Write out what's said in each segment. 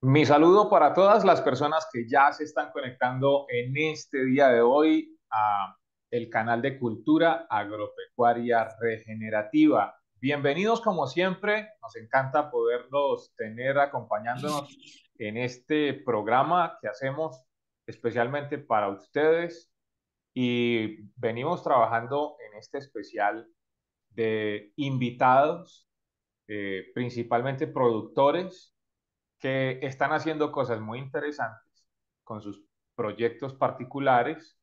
Mi saludo para todas las personas que ya se están conectando en este día de hoy a el canal de Cultura Agropecuaria Regenerativa. Bienvenidos como siempre, nos encanta poderlos tener acompañándonos en este programa que hacemos especialmente para ustedes y venimos trabajando en este especial de invitados, principalmente productores que están haciendo cosas muy interesantes con sus proyectos particulares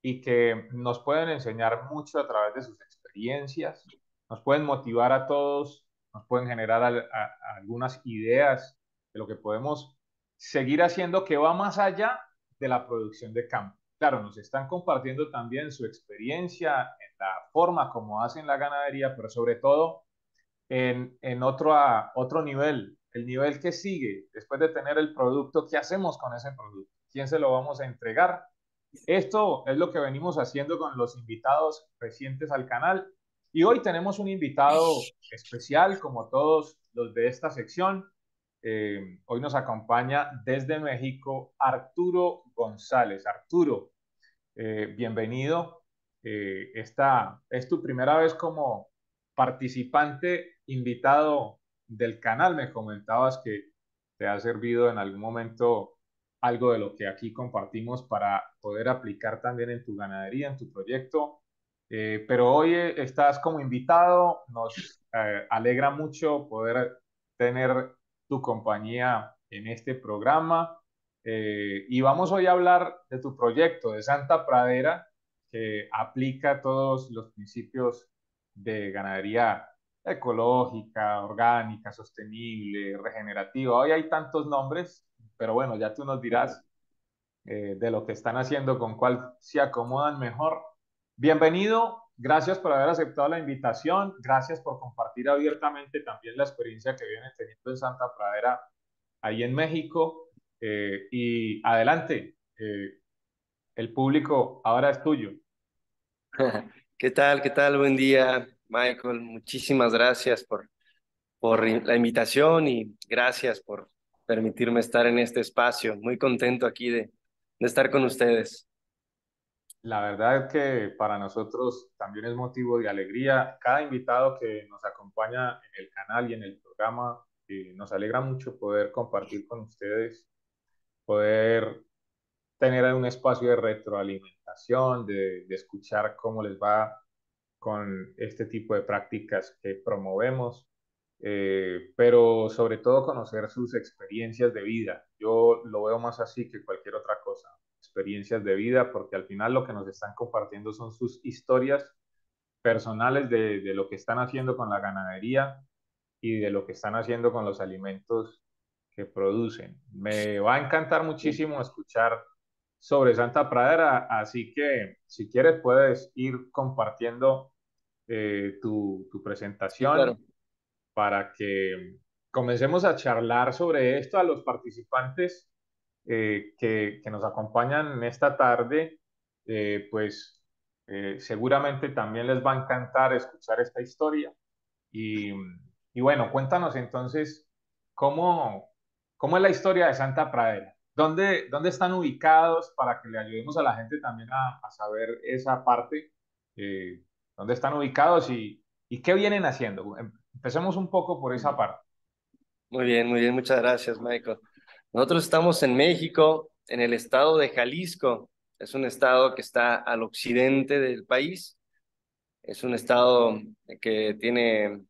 y que nos pueden enseñar mucho a través de sus experiencias, nos pueden motivar a todos, nos pueden generar algunas ideas de lo que podemos seguir haciendo que va más allá de la producción de campo. Claro, nos están compartiendo también su experiencia en la forma como hacen la ganadería, pero sobre todo en otro nivel, el nivel que sigue, después de tener el producto, ¿qué hacemos con ese producto? ¿Quién se lo vamos a entregar? Esto es lo que venimos haciendo con los invitados recientes al canal. Y hoy tenemos un invitado especial, como todos los de esta sección. Hoy nos acompaña desde México Arturo González. Arturo, bienvenido. Esta es tu primera vez como participante invitado del canal. Me comentabas que te ha servido en algún momento algo de lo que aquí compartimos para poder aplicar también en tu ganadería, en tu proyecto. Pero hoy estás como invitado. Nos alegra mucho poder tener tu compañía en este programa. Y vamos hoy a hablar de tu proyecto de Santa Pradera, que aplica todos los principios de ganadería ecológica, orgánica, sostenible, regenerativa. Hoy hay tantos nombres, pero bueno, ya tú nos dirás de lo que están haciendo, con cuál se acomodan mejor. Bienvenido, gracias por haber aceptado la invitación, gracias por compartir abiertamente también la experiencia que viene teniendo en Santa Pradera, ahí en México. Y adelante, el público ahora es tuyo. ¿Qué tal? ¿Qué tal? Buen día, Michael. Muchísimas gracias por la invitación y gracias por permitirme estar en este espacio. Muy contento aquí de estar con ustedes. La verdad es que para nosotros también es motivo de alegría. Cada invitado que nos acompaña en el canal y en el programa, nos alegra mucho poder compartir con ustedes, poder tener un espacio de retroalimentación, de escuchar cómo les va con este tipo de prácticas que promovemos, pero sobre todo conocer sus experiencias de vida. Yo lo veo más así que cualquier otra cosa, experiencias de vida, porque al final lo que nos están compartiendo son sus historias personales de lo que están haciendo con la ganadería y de lo que están haciendo con los alimentos que producen. Me va a encantar muchísimo escuchar sobre Santa Pradera, así que si quieres puedes ir compartiendo tu Sí, presentación claro. para que comencemos a charlar sobre esto a los participantes que nos acompañan en esta tarde. Pues seguramente también les va a encantar escuchar esta historia. Y, y bueno, cuéntanos entonces cómo, cómo es la historia de Santa Pradera. ¿Dónde están ubicados para que le ayudemos a la gente también a saber esa parte? Eh, ¿Dónde están ubicados y qué vienen haciendo? Empecemos un poco por esa parte. Muy bien. Muchas gracias, Michael. Nosotros estamos en México, en el estado de Jalisco. Es un estado que está al occidente del país. Es un estado que tiene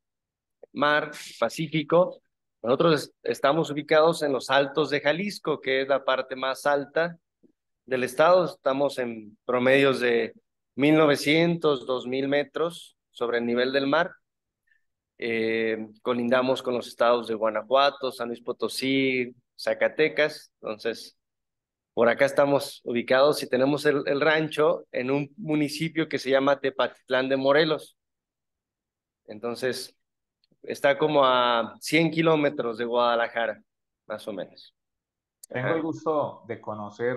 mar Pacífico. Nosotros estamos ubicados en los Altos de Jalisco, que es la parte más alta del estado. Estamos en promedios de 1900, 2000 metros sobre el nivel del mar. Colindamos con los estados de Guanajuato, San Luis Potosí, Zacatecas. Entonces, por acá estamos ubicados y tenemos el rancho en un municipio que se llama Tepatitlán de Morelos. Entonces, está como a 100 kilómetros de Guadalajara, más o menos. Tengo el Ajá. gusto de conocer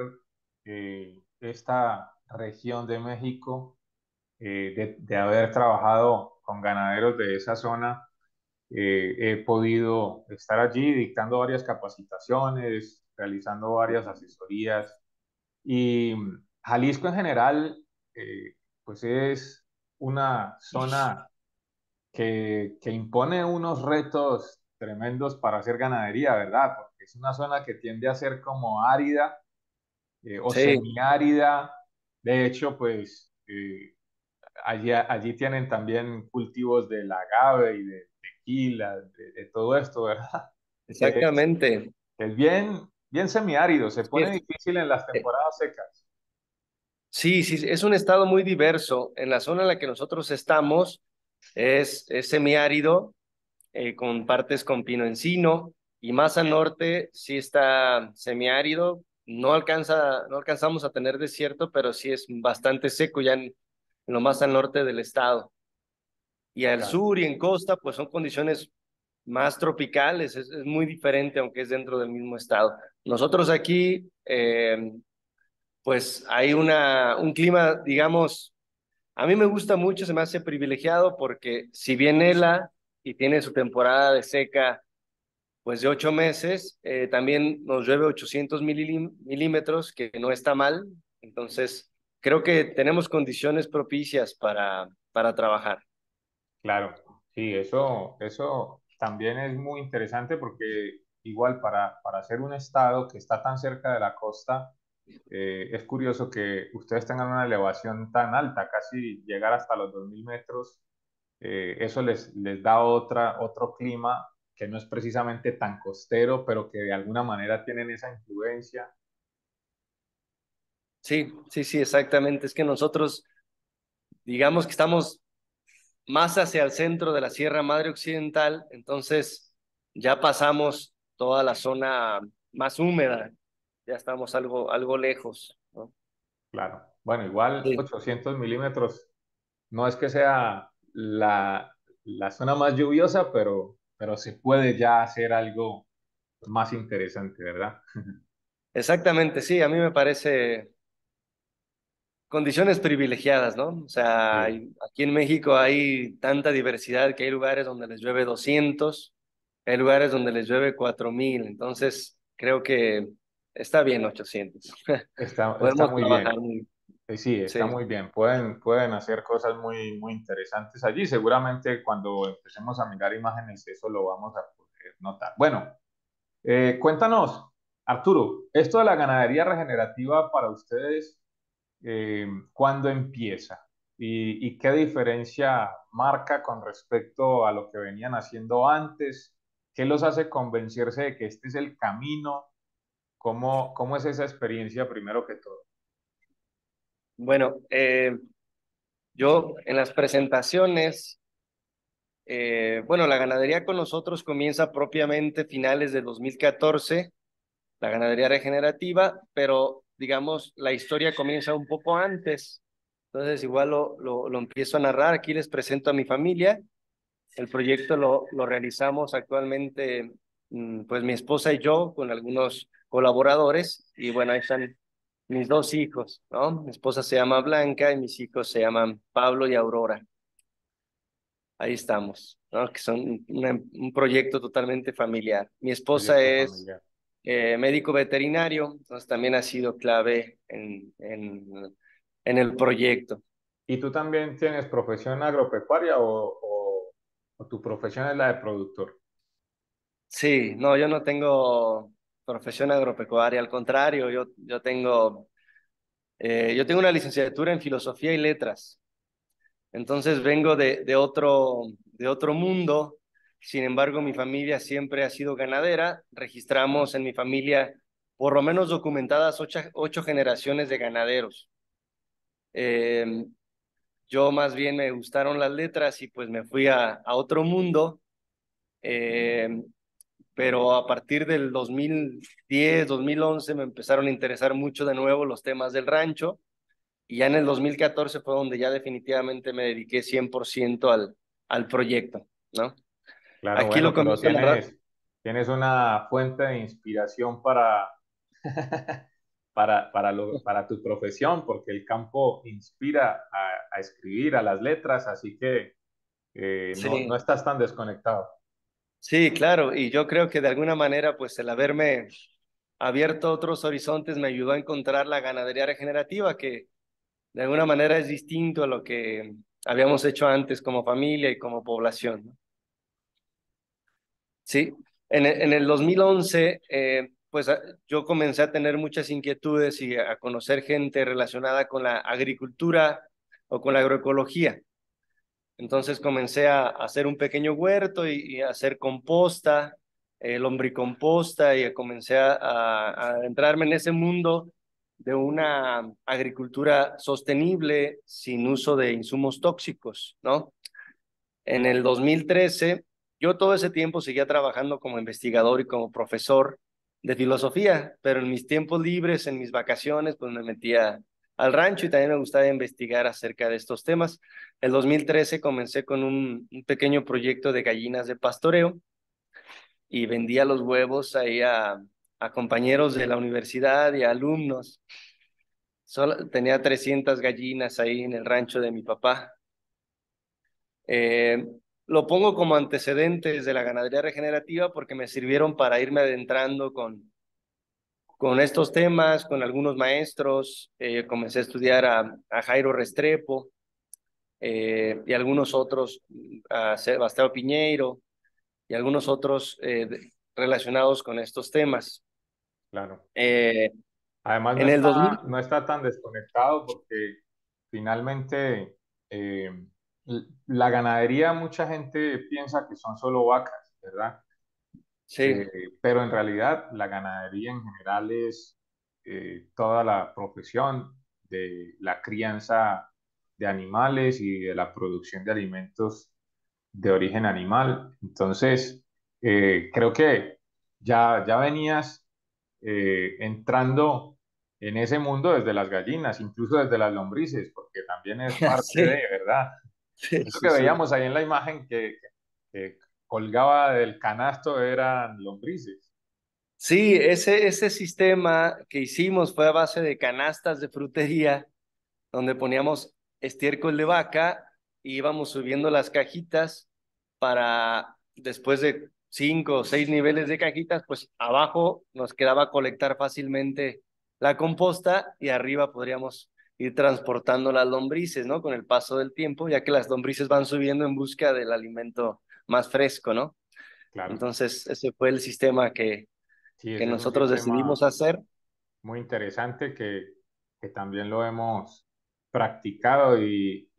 esta región de México, de haber trabajado con ganaderos de esa zona. He podido estar allí dictando varias capacitaciones, realizando varias asesorías y Jalisco en general, pues es una zona que impone unos retos tremendos para hacer ganadería, ¿verdad? Porque es una zona que tiende a ser como árida o Sí, semiárida. De hecho, pues allí tienen también cultivos del agave y de tequila, de todo esto, ¿verdad? Que es, exactamente. que es bien, bien semiárido, se Sí, pone difícil en las eh, temporadas secas. sí, sí, es un estado muy diverso. En la zona en la que nosotros estamos es semiárido, con partes con pino encino, y más al norte sí está semiárido. No alcanzamos a tener desierto, pero sí es bastante seco ya en lo más al norte del estado. Y al Claro. sur y en costa, pues son condiciones más tropicales, es muy diferente, aunque es dentro del mismo estado. Nosotros aquí, pues hay un clima, digamos, a mí me gusta mucho, se me hace privilegiado porque si bien hela y tiene su temporada de seca, pues de 8 meses, también nos llueve 800 milímetros, que no está mal. Entonces, creo que tenemos condiciones propicias para trabajar. Claro, sí, eso también es muy interesante porque igual para ser un estado que está tan cerca de la costa, es curioso que ustedes tengan una elevación tan alta, casi llegar hasta los 2000 metros. Eso les da otro clima que no es precisamente tan costero, pero que de alguna manera tienen esa influencia. Sí, sí, sí, exactamente. Es que nosotros, digamos que estamos más hacia el centro de la Sierra Madre Occidental, entonces ya pasamos toda la zona más húmeda, ya estamos algo lejos, ¿no? Claro. Bueno, igual Sí, 800 milímetros no es que sea la zona más lluviosa, pero se puede ya hacer algo más interesante, ¿verdad? exactamente, sí, a mí me parece condiciones privilegiadas, ¿no? O sea, Sí, aquí en México hay tanta diversidad que hay lugares donde les llueve 200, hay lugares donde les llueve 4000, entonces creo que está bien 800. está Podemos muy bien. trabajar muy, Sí, está sí. muy bien. Pueden hacer cosas muy, muy interesantes allí. Seguramente cuando empecemos a mirar imágenes, eso lo vamos a poder notar. Bueno, cuéntanos, Arturo, esto de la ganadería regenerativa para ustedes, ¿cuándo empieza? Y qué diferencia marca con respecto a lo que venían haciendo antes? ¿Qué los hace convencerse de que este es el camino? ¿Cómo es esa experiencia primero que todo? Bueno, yo en las presentaciones, bueno, la ganadería con nosotros comienza propiamente finales de 2014, la ganadería regenerativa, pero digamos, la historia comienza un poco antes. Entonces, igual lo empiezo a narrar. Aquí les presento a mi familia. El proyecto lo realizamos actualmente, pues mi esposa y yo, con algunos colaboradores. Y bueno, ahí están mis dos hijos, ¿no? Mi esposa se llama Blanca y mis hijos se llaman Pablo y Aurora. Ahí estamos, ¿no? Que son un proyecto totalmente familiar. Mi esposa Proyecto es familiar. médico veterinario, entonces también ha sido clave en el proyecto. ¿Y tú también tienes profesión agropecuaria o tu profesión es la de productor? Sí, no, yo no tengo profesión agropecuaria, al contrario, yo tengo una licenciatura en filosofía y letras. Entonces vengo de otro mundo. Sin embargo, mi familia siempre ha sido ganadera. Registramos en mi familia por lo menos documentadas ocho generaciones de ganaderos. Eh, yo más bien me gustaron las letras y pues me fui a otro mundo. Eh, pero a partir del 2010, 2011 me empezaron a interesar mucho de nuevo los temas del rancho. Y ya en el 2014 fue donde ya definitivamente me dediqué 100% al proyecto, ¿no? Claro, Aquí lo bueno, pero comienzo a narrar. tienes una fuente de inspiración para tu profesión, porque el campo inspira a escribir, a las letras, así que no Sí, estás tan desconectado. Sí, claro, y yo creo que de alguna manera, pues el haberme abierto otros horizontes me ayudó a encontrar la ganadería regenerativa, que de alguna manera es distinto a lo que habíamos hecho antes como familia y como población, ¿no? Sí, en el 2011, pues yo comencé a tener muchas inquietudes y a conocer gente relacionada con la agricultura o con la agroecología. Entonces comencé a hacer un pequeño huerto y a hacer composta, lombricomposta, y comencé a adentrarme en ese mundo de una agricultura sostenible sin uso de insumos tóxicos, ¿no? En el 2013, yo todo ese tiempo seguía trabajando como investigador y como profesor de filosofía, pero en mis tiempos libres, en mis vacaciones, pues me metía al rancho y también me gustaba investigar acerca de estos temas. El 2013 comencé con un pequeño proyecto de gallinas de pastoreo y vendía los huevos ahí a compañeros de la universidad y a alumnos. Tenía 300 gallinas ahí en el rancho de mi papá. Eh, lo pongo como antecedentes de la ganadería regenerativa porque me sirvieron para irme adentrando con estos temas, con algunos maestros. Comencé a estudiar a Jairo Restrepo y algunos otros, a Sebastián Piñeiro y algunos otros relacionados con estos temas. Claro. Eh, Además, en el 2000, no está tan desconectado porque finalmente la ganadería, mucha gente piensa que son solo vacas, ¿verdad? sí, Pero en realidad la ganadería en general es toda la profesión de la crianza de animales y de la producción de alimentos de origen animal. Entonces, creo que ya venías entrando en ese mundo desde las gallinas, incluso desde las lombrices, porque también es parte de, sí, ¿verdad? sí, Eso sí, que sí. veíamos ahí en la imagen que colgaba del canasto eran lombrices. Sí, ese sistema que hicimos fue a base de canastas de frutería donde poníamos estiércol de vaca y íbamos subiendo las cajitas para después de 5 o 6 niveles de cajitas, pues abajo nos quedaba colectar fácilmente la composta y arriba podríamos ir transportando las lombrices, ¿no? Con el paso del tiempo, ya que las lombrices van subiendo en busca del alimento más fresco, ¿no? Claro, Entonces, ese fue el sistema sí, que ese es un nosotros sistema decidimos hacer. muy interesante que también lo hemos practicado y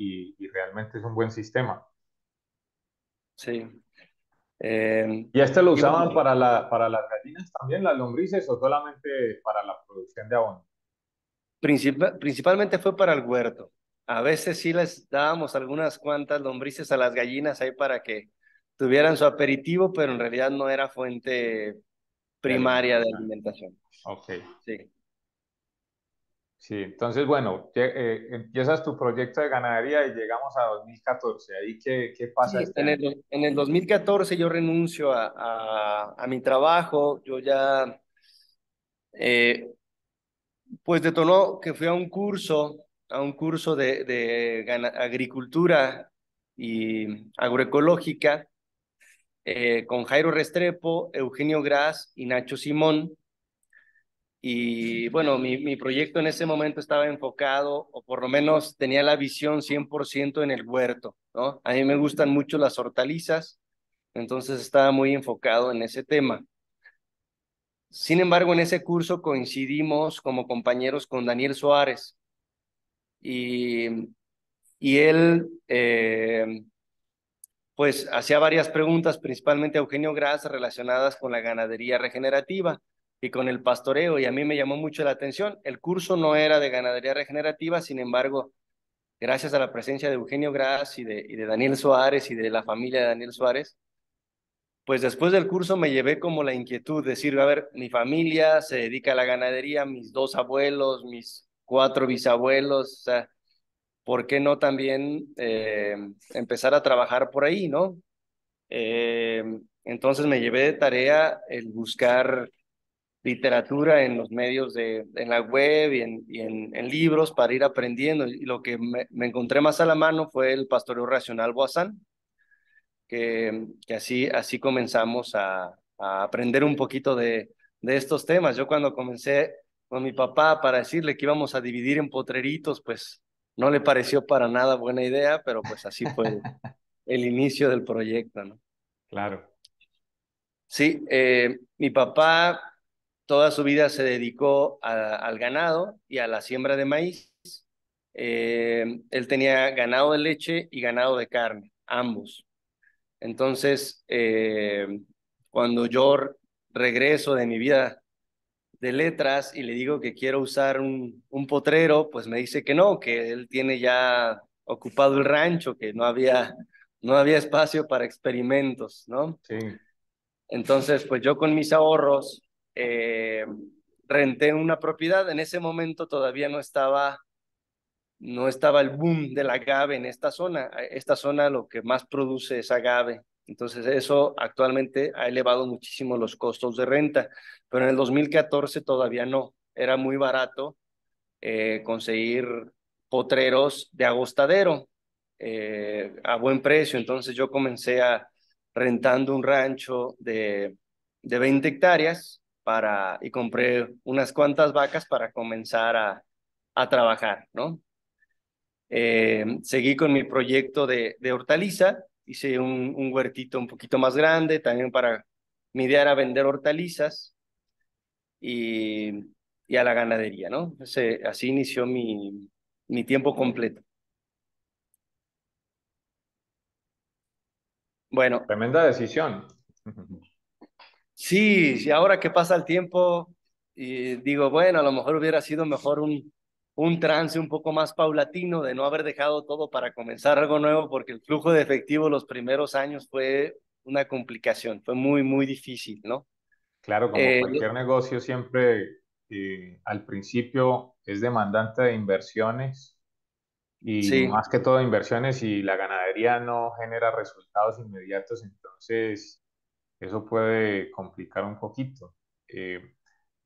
realmente es un buen sistema. Sí. Eh, ¿Y este lo y bueno, usaban para para las gallinas también, las lombrices, o solamente para la producción de abono? Principalmente fue para el huerto. A veces sí les dábamos algunas cuantas lombrices a las gallinas ahí para que tuvieran su aperitivo, pero en realidad no era fuente De primaria de alimentación. alimentación. Ok, Sí. sí, entonces bueno, empiezas tu proyecto de ganadería y llegamos a 2014. ¿Ahí qué pasa Sí, este año? en el 2014 yo renuncio a mi trabajo. Yo ya, eh, pues detonó que fui a un curso de agricultura y agroecológica con Jairo Restrepo, Eugenio Gras y Nacho Simón. Y bueno, mi proyecto en ese momento estaba enfocado, o por lo menos tenía la visión 100% en el huerto, ¿no? A mí me gustan mucho las hortalizas, entonces estaba muy enfocado en ese tema. Sin embargo, en ese curso coincidimos como compañeros con Daniel Suárez y, y él pues hacía varias preguntas, principalmente a Eugenio Gras, relacionadas con la ganadería regenerativa y con el pastoreo, y a mí me llamó mucho la atención. El curso no era de ganadería regenerativa, sin embargo, gracias a la presencia de Eugenio Gras y de Daniel Suárez y de la familia de Daniel Suárez, pues después del curso me llevé como la inquietud de decir, a ver, mi familia se dedica a la ganadería, mis 2 abuelos, mis 4 bisabuelos, o sea, ¿por qué no también empezar a trabajar por ahí, ¿no? Eh, entonces me llevé de tarea el buscar literatura en los medios en la web en libros para ir aprendiendo. Y lo que me encontré más a la mano fue el pastoreo racional Boazán, que así comenzamos a aprender un poquito de estos temas. Yo cuando comencé con mi papá para decirle que íbamos a dividir en potreritos, pues no le pareció para nada buena idea, pero pues así fue el inicio del proyecto, ¿no? Claro. Sí, mi papá toda su vida se dedicó al ganado y a la siembra de maíz. Él tenía ganado de leche y ganado de carne, ambos. Entonces, cuando yo regreso de mi vida de letras y le digo que quiero usar un potrero, pues me dice que no, que él tiene ya ocupado el rancho, que no había espacio para experimentos, ¿no? Sí, Entonces, pues yo con mis ahorros renté una propiedad. En ese momento todavía no estaba el boom del agave en esta zona. Esta zona lo que más produce es agave. Entonces eso actualmente ha elevado muchísimo los costos de renta, pero en el 2014 todavía no. Era muy barato conseguir potreros de agostadero a buen precio. Entonces yo comencé rentando un rancho de 20 hectáreas y compré unas cuantas vacas para comenzar a trabajar, ¿no? Seguí con mi proyecto de hortaliza, hice un huertito un poquito más grande, también para mi idea era vender hortalizas y, y a la ganadería, ¿no? Así inició mi tiempo completo. Bueno, tremenda decisión. sí, sí, ahora que pasa el tiempo, y digo, bueno, a lo mejor hubiera sido mejor un trance un poco más paulatino de no haber dejado todo para comenzar algo nuevo, porque el flujo de efectivo los primeros años fue una complicación, fue muy, muy difícil, ¿no? Claro, como Eh, cualquier negocio, siempre al principio es demandante de inversiones y sí, más que todo inversiones y la ganadería no genera resultados inmediatos, entonces eso puede complicar un poquito. Eh,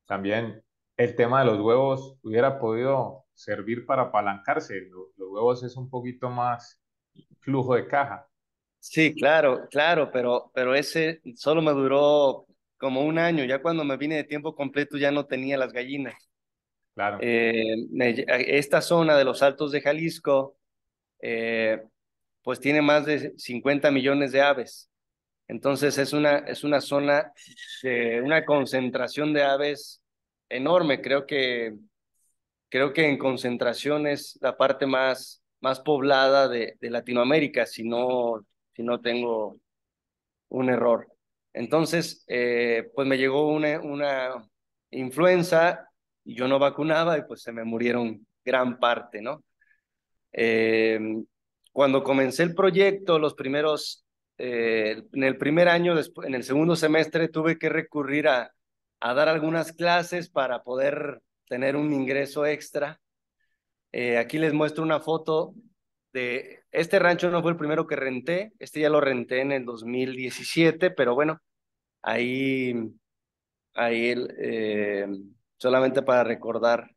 También el tema de los huevos hubiera podido servir para apalancarse. Los huevos es un poquito más flujo de caja, sí, claro, claro, pero ese solo me duró como un año, ya cuando me vine de tiempo completo ya no tenía las gallinas. claro. Esta zona de los Altos de Jalisco, eh, pues tiene más de 50 millones de aves. Entonces es una zona de una concentración de aves enorme. Creo que en concentración es la parte más poblada de Latinoamérica, si no tengo un error. Entonces, pues me llegó una influenza y yo no vacunaba y pues se me murieron gran parte, ¿no? Eh, Cuando comencé el proyecto, en el primer año, en el segundo semestre, tuve que recurrir a dar algunas clases para poder tener un ingreso extra. Aquí les muestro una foto de este rancho, no fue el primero que renté, este ya lo renté en el 2017, pero bueno, ahí, ahí solamente para recordar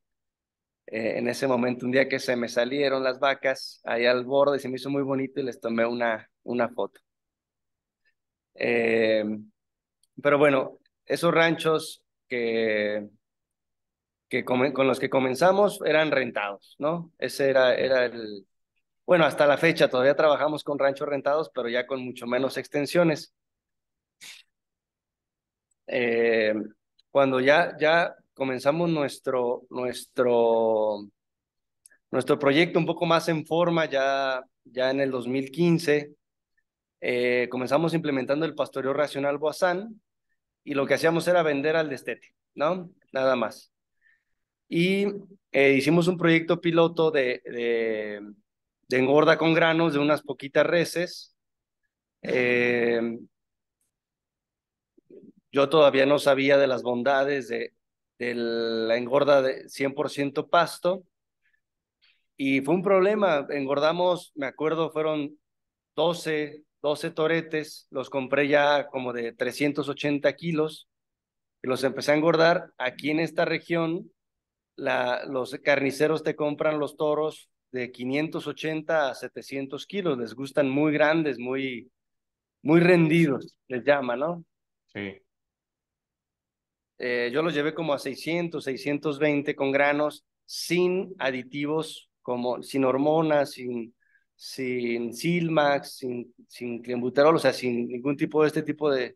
en ese momento, un día que se me salieron las vacas ahí al borde, se me hizo muy bonito y les tomé una foto. Eh, pero bueno, esos ranchos con los que comenzamos eran rentados, ¿no? Era bueno, hasta la fecha todavía trabajamos con ranchos rentados, pero ya con mucho menos extensiones. Eh, Cuando ya comenzamos nuestro proyecto un poco más en forma, ya en el 2015, comenzamos implementando el pastoreo racional Boazán y lo que hacíamos era vender al destete, ¿no? Nada más. Y hicimos un proyecto piloto de engorda con granos de unas poquitas reses. Eh, yo todavía no sabía de las bondades de la engorda de 100% pasto y fue un problema. Engordamos, me acuerdo, fueron 12 toretes, los compré ya como de 380 kilos y los empecé a engordar. Aquí en esta región, los carniceros te compran los toros de 580 a 700 kilos, les gustan muy grandes, muy, muy rendidos, les llama, ¿no? Sí, Yo los llevé como a 600, 620 con granos, sin aditivos, como sin hormonas, sin Silmax, sin clenbuterol, o sea, sin ningún tipo de este tipo de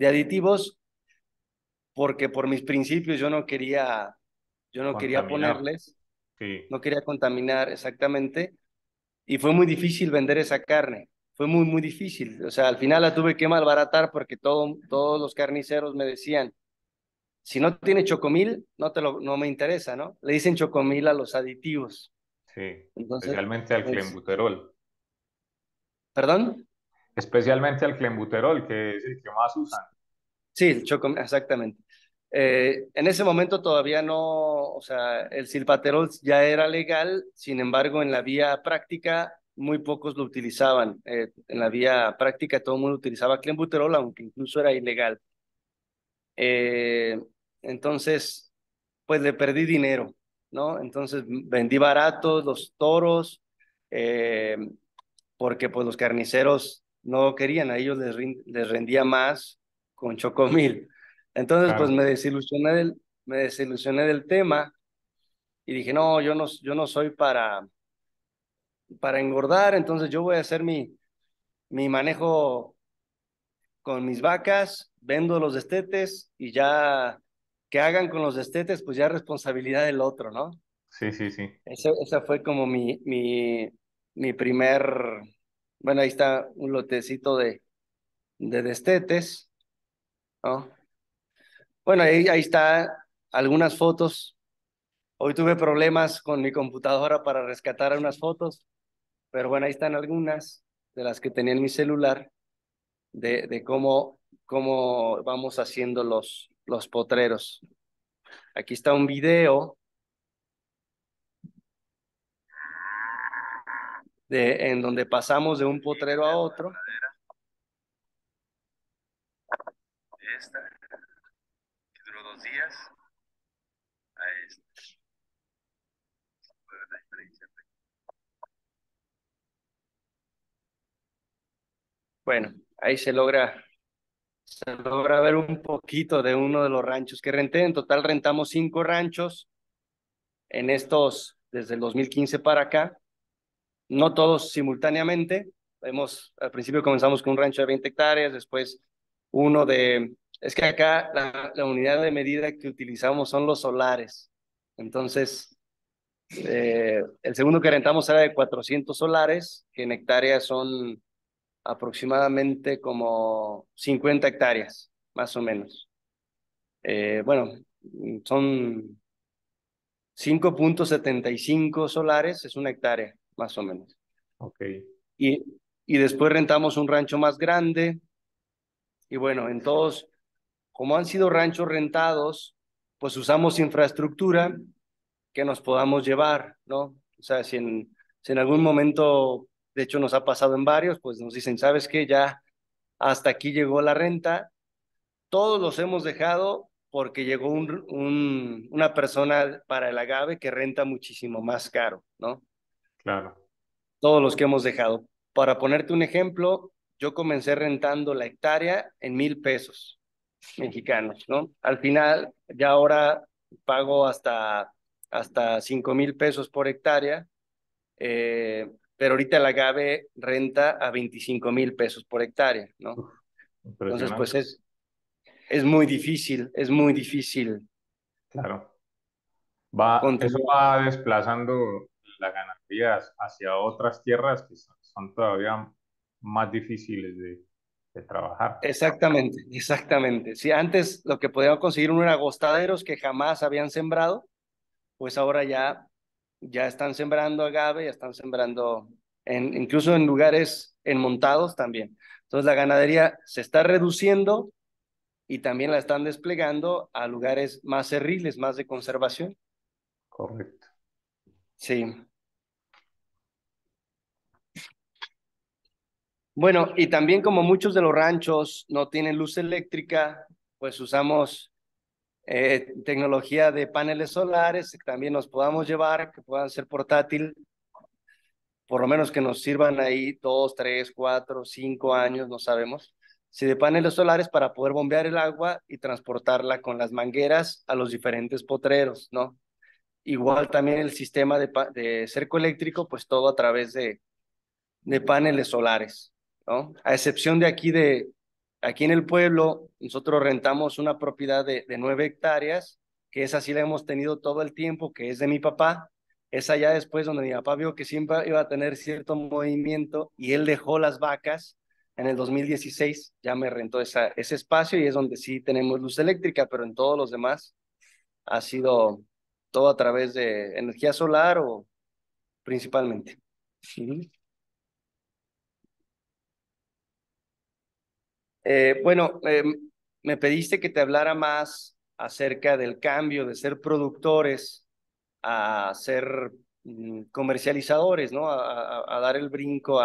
aditivos, porque por mis principios yo no quería contaminar. ponerles, Sí, no quería contaminar exactamente, y fue muy difícil vender esa carne. Fue muy, muy difícil. O sea, al final la tuve que malbaratar porque todos los carniceros me decían, si no tiene chocomil, no me interesa, ¿no? Le dicen chocomil a los aditivos. sí, Entonces, especialmente al pues, clenbuterol. ¿perdón? Especialmente al clenbuterol, que es el que más usan. Sí, el chocomil, exactamente. En ese momento todavía no, o sea, el silbaterol ya era legal, sin embargo, en la vía práctica muy pocos lo utilizaban. En la vía práctica todo el mundo utilizaba clenbuterol, aunque incluso era ilegal. Eh, entonces, pues le perdí dinero, ¿no? Entonces vendí baratos los toros, eh, porque pues los carniceros no querían, a ellos les rendía más con chocomil. Entonces, pues Claro, me desilusioné del tema y dije, no, yo no soy para engordar, entonces yo voy a hacer mi manejo con mis vacas, vendo los destetes y ya que hagan con los destetes, pues ya responsabilidad del otro, ¿no? sí, sí, sí. Esa fue como mi primer, bueno, ahí está un lotecito de destetes, ¿no? Bueno, ahí está algunas fotos. Hoy tuve problemas con mi computadora para rescatar unas fotos, pero bueno, ahí están algunas de las que tenía en mi celular de cómo vamos haciendo los potreros. Aquí está un video en donde pasamos de un potrero a otro. Esta, que duró 2 días, a esta. Bueno, ahí se logra ver un poquito de uno de los ranchos que renté. En total rentamos 5 ranchos en estos, desde el 2015 para acá, no todos simultáneamente. Al principio comenzamos con un rancho de 20 hectáreas, después es que acá la unidad de medida que utilizamos son los solares. Entonces, el segundo que rentamos era de 400 solares, que en hectáreas son aproximadamente como 50 hectáreas, más o menos. Bueno, son 5,75 solares, es una hectárea, más o menos. Ok, Y, y después rentamos un rancho más grande, y bueno, en todos, como han sido ranchos rentados, pues usamos infraestructura que nos podamos llevar, ¿no? O sea, si en algún momento, de hecho nos ha pasado en varios, pues nos dicen, ¿sabes qué? Ya hasta aquí llegó la renta, todos los hemos dejado porque llegó una persona para el agave que renta muchísimo más caro, ¿no? claro. Todos los que hemos dejado. Para ponerte un ejemplo, yo comencé rentando la hectárea en 1,000 pesos mexicanos, ¿no? Al final, ya ahora pago hasta 5,000 pesos por hectárea, pero ahorita el agave renta a 25,000 pesos por hectárea, ¿no? Uf, Entonces, pues impresionante. es muy difícil Claro. Eso controlar. va desplazando la ganadería hacia otras tierras que son todavía más difíciles de trabajar. Exactamente, exactamente. Si antes lo que podían conseguir uno era agostaderos que jamás habían sembrado, pues ahora ya están sembrando agave, ya están sembrando incluso en lugares enmontados también. Entonces la ganadería se está reduciendo y también la están desplegando a lugares más cerriles, más de conservación. Correcto. Sí. Bueno, y también como muchos de los ranchos no tienen luz eléctrica, pues usamos tecnología de paneles solares que también nos podamos llevar, que puedan ser portátil, por lo menos que nos sirvan ahí 2, 3, 4, 5 años, no sabemos, sí, de paneles solares para poder bombear el agua y transportarla con las mangueras a los diferentes potreros, ¿no? Igual también el sistema de cerco eléctrico, pues todo a través de paneles solares, ¿no? A excepción aquí en el pueblo, nosotros rentamos una propiedad de 9 hectáreas, que esa sí la hemos tenido todo el tiempo, que es de mi papá. Esa ya después donde mi papá vio que siempre iba a tener cierto movimiento y él dejó las vacas en el 2016, ya me rentó ese espacio y es donde sí tenemos luz eléctrica, pero en todos los demás ha sido todo a través de energía solar o principalmente. Ujú. Bueno, me pediste que te hablara más acerca del cambio de ser productores a ser comercializadores, ¿no? A dar el brinco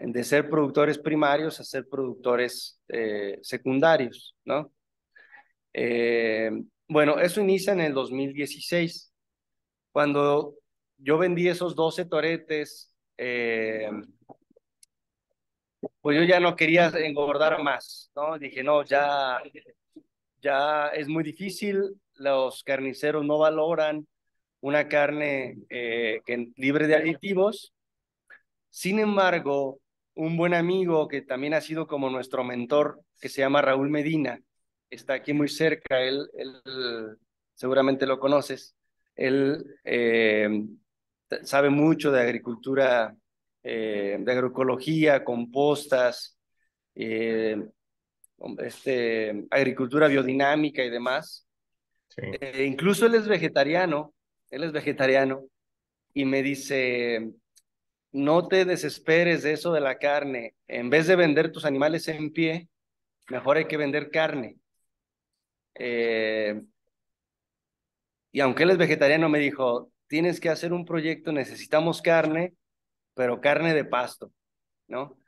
de ser productores primarios a ser productores secundarios, ¿no? Eh, bueno, eso inicia en el 2016, cuando yo vendí esos 12 toretes. Pues yo ya no quería engordar más, ¿no? Dije, no, ya es muy difícil, los carniceros no valoran una carne libre de aditivos. Sin embargo, un buen amigo que también ha sido como nuestro mentor, que se llama Raúl Medina, está aquí muy cerca, él seguramente lo conoces, él sabe mucho de agricultura, de agroecología, compostas, eh, agricultura biodinámica y demás. Sí, Incluso él es vegetariano y me dice, no te desesperes de eso de la carne, en vez de vender tus animales en pie, mejor hay que vender carne. Eh, y aunque él es vegetariano, me dijo, tienes que hacer un proyecto, necesitamos carne, pero carne de pasto, ¿no?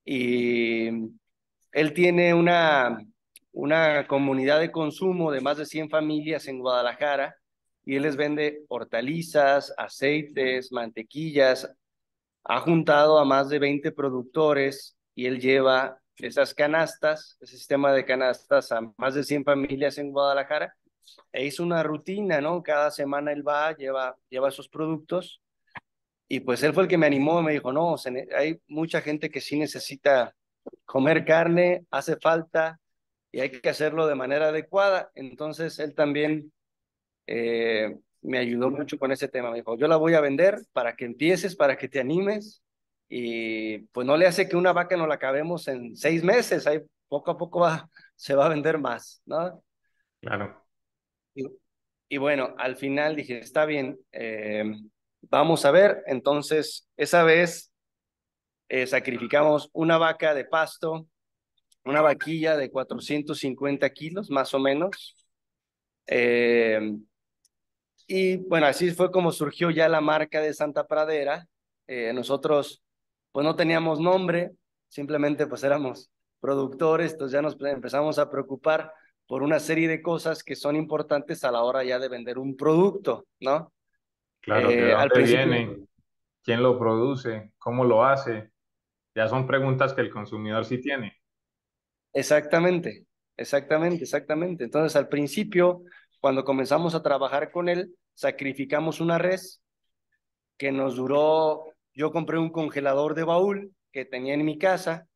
Y él tiene una comunidad de consumo de más de 100 familias en Guadalajara y él les vende hortalizas, aceites, mantequillas. Ha juntado a más de 20 productores y él lleva esas canastas, ese sistema de canastas a más de 100 familias en Guadalajara e hizo una rutina, ¿no? Cada semana él va, lleva esos productos y pues él fue el que me animó, me dijo, no, hay mucha gente que sí necesita comer carne, hace falta y hay que hacerlo de manera adecuada. Entonces él también me ayudó mucho con ese tema. Me dijo, yo la voy a vender para que empieces, para que te animes y pues no le hace que una vaca no la acabemos en 6 meses, ahí poco a poco se va a vender más, ¿no? claro. Y, y bueno, al final dije, está bien, vamos a ver. Entonces, esa vez sacrificamos una vaca de pasto, una vaquilla de 450 kilos, más o menos. Eh, y bueno, así fue como surgió ya la marca de Santa Pradera. Nosotros pues no teníamos nombre, simplemente pues éramos productores, entonces ya nos empezamos a preocupar por una serie de cosas que son importantes a la hora ya de vender un producto, ¿no? Claro, ¿de Al dónde principio, viene? ¿Quién lo produce? ¿Cómo lo hace? Ya son preguntas que el consumidor sí tiene. exactamente, exactamente. Entonces al principio, cuando comenzamos a trabajar con él, sacrificamos una res que nos duró, yo compré un congelador de baúl que tenía en mi casa.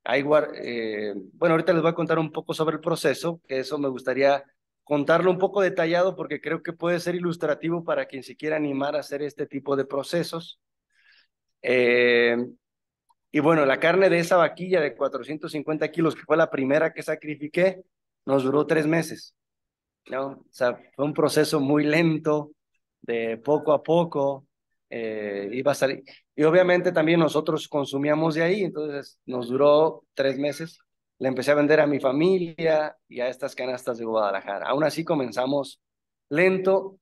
Bueno, ahorita les voy a contar un poco sobre el proceso, que eso me gustaría contarlo un poco detallado porque creo que puede ser ilustrativo para quien se quiera animar a hacer este tipo de procesos. Eh, y bueno, la carne de esa vaquilla de 450 kilos, que fue la primera que sacrifiqué, nos duró 3 meses, ¿no? O sea, fue un proceso muy lento, de poco a poco, iba a salir. Y obviamente también nosotros consumíamos de ahí, entonces nos duró 3 meses. Le empecé a vender a mi familia y a estas canastas de Guadalajara. Aún así comenzamos lento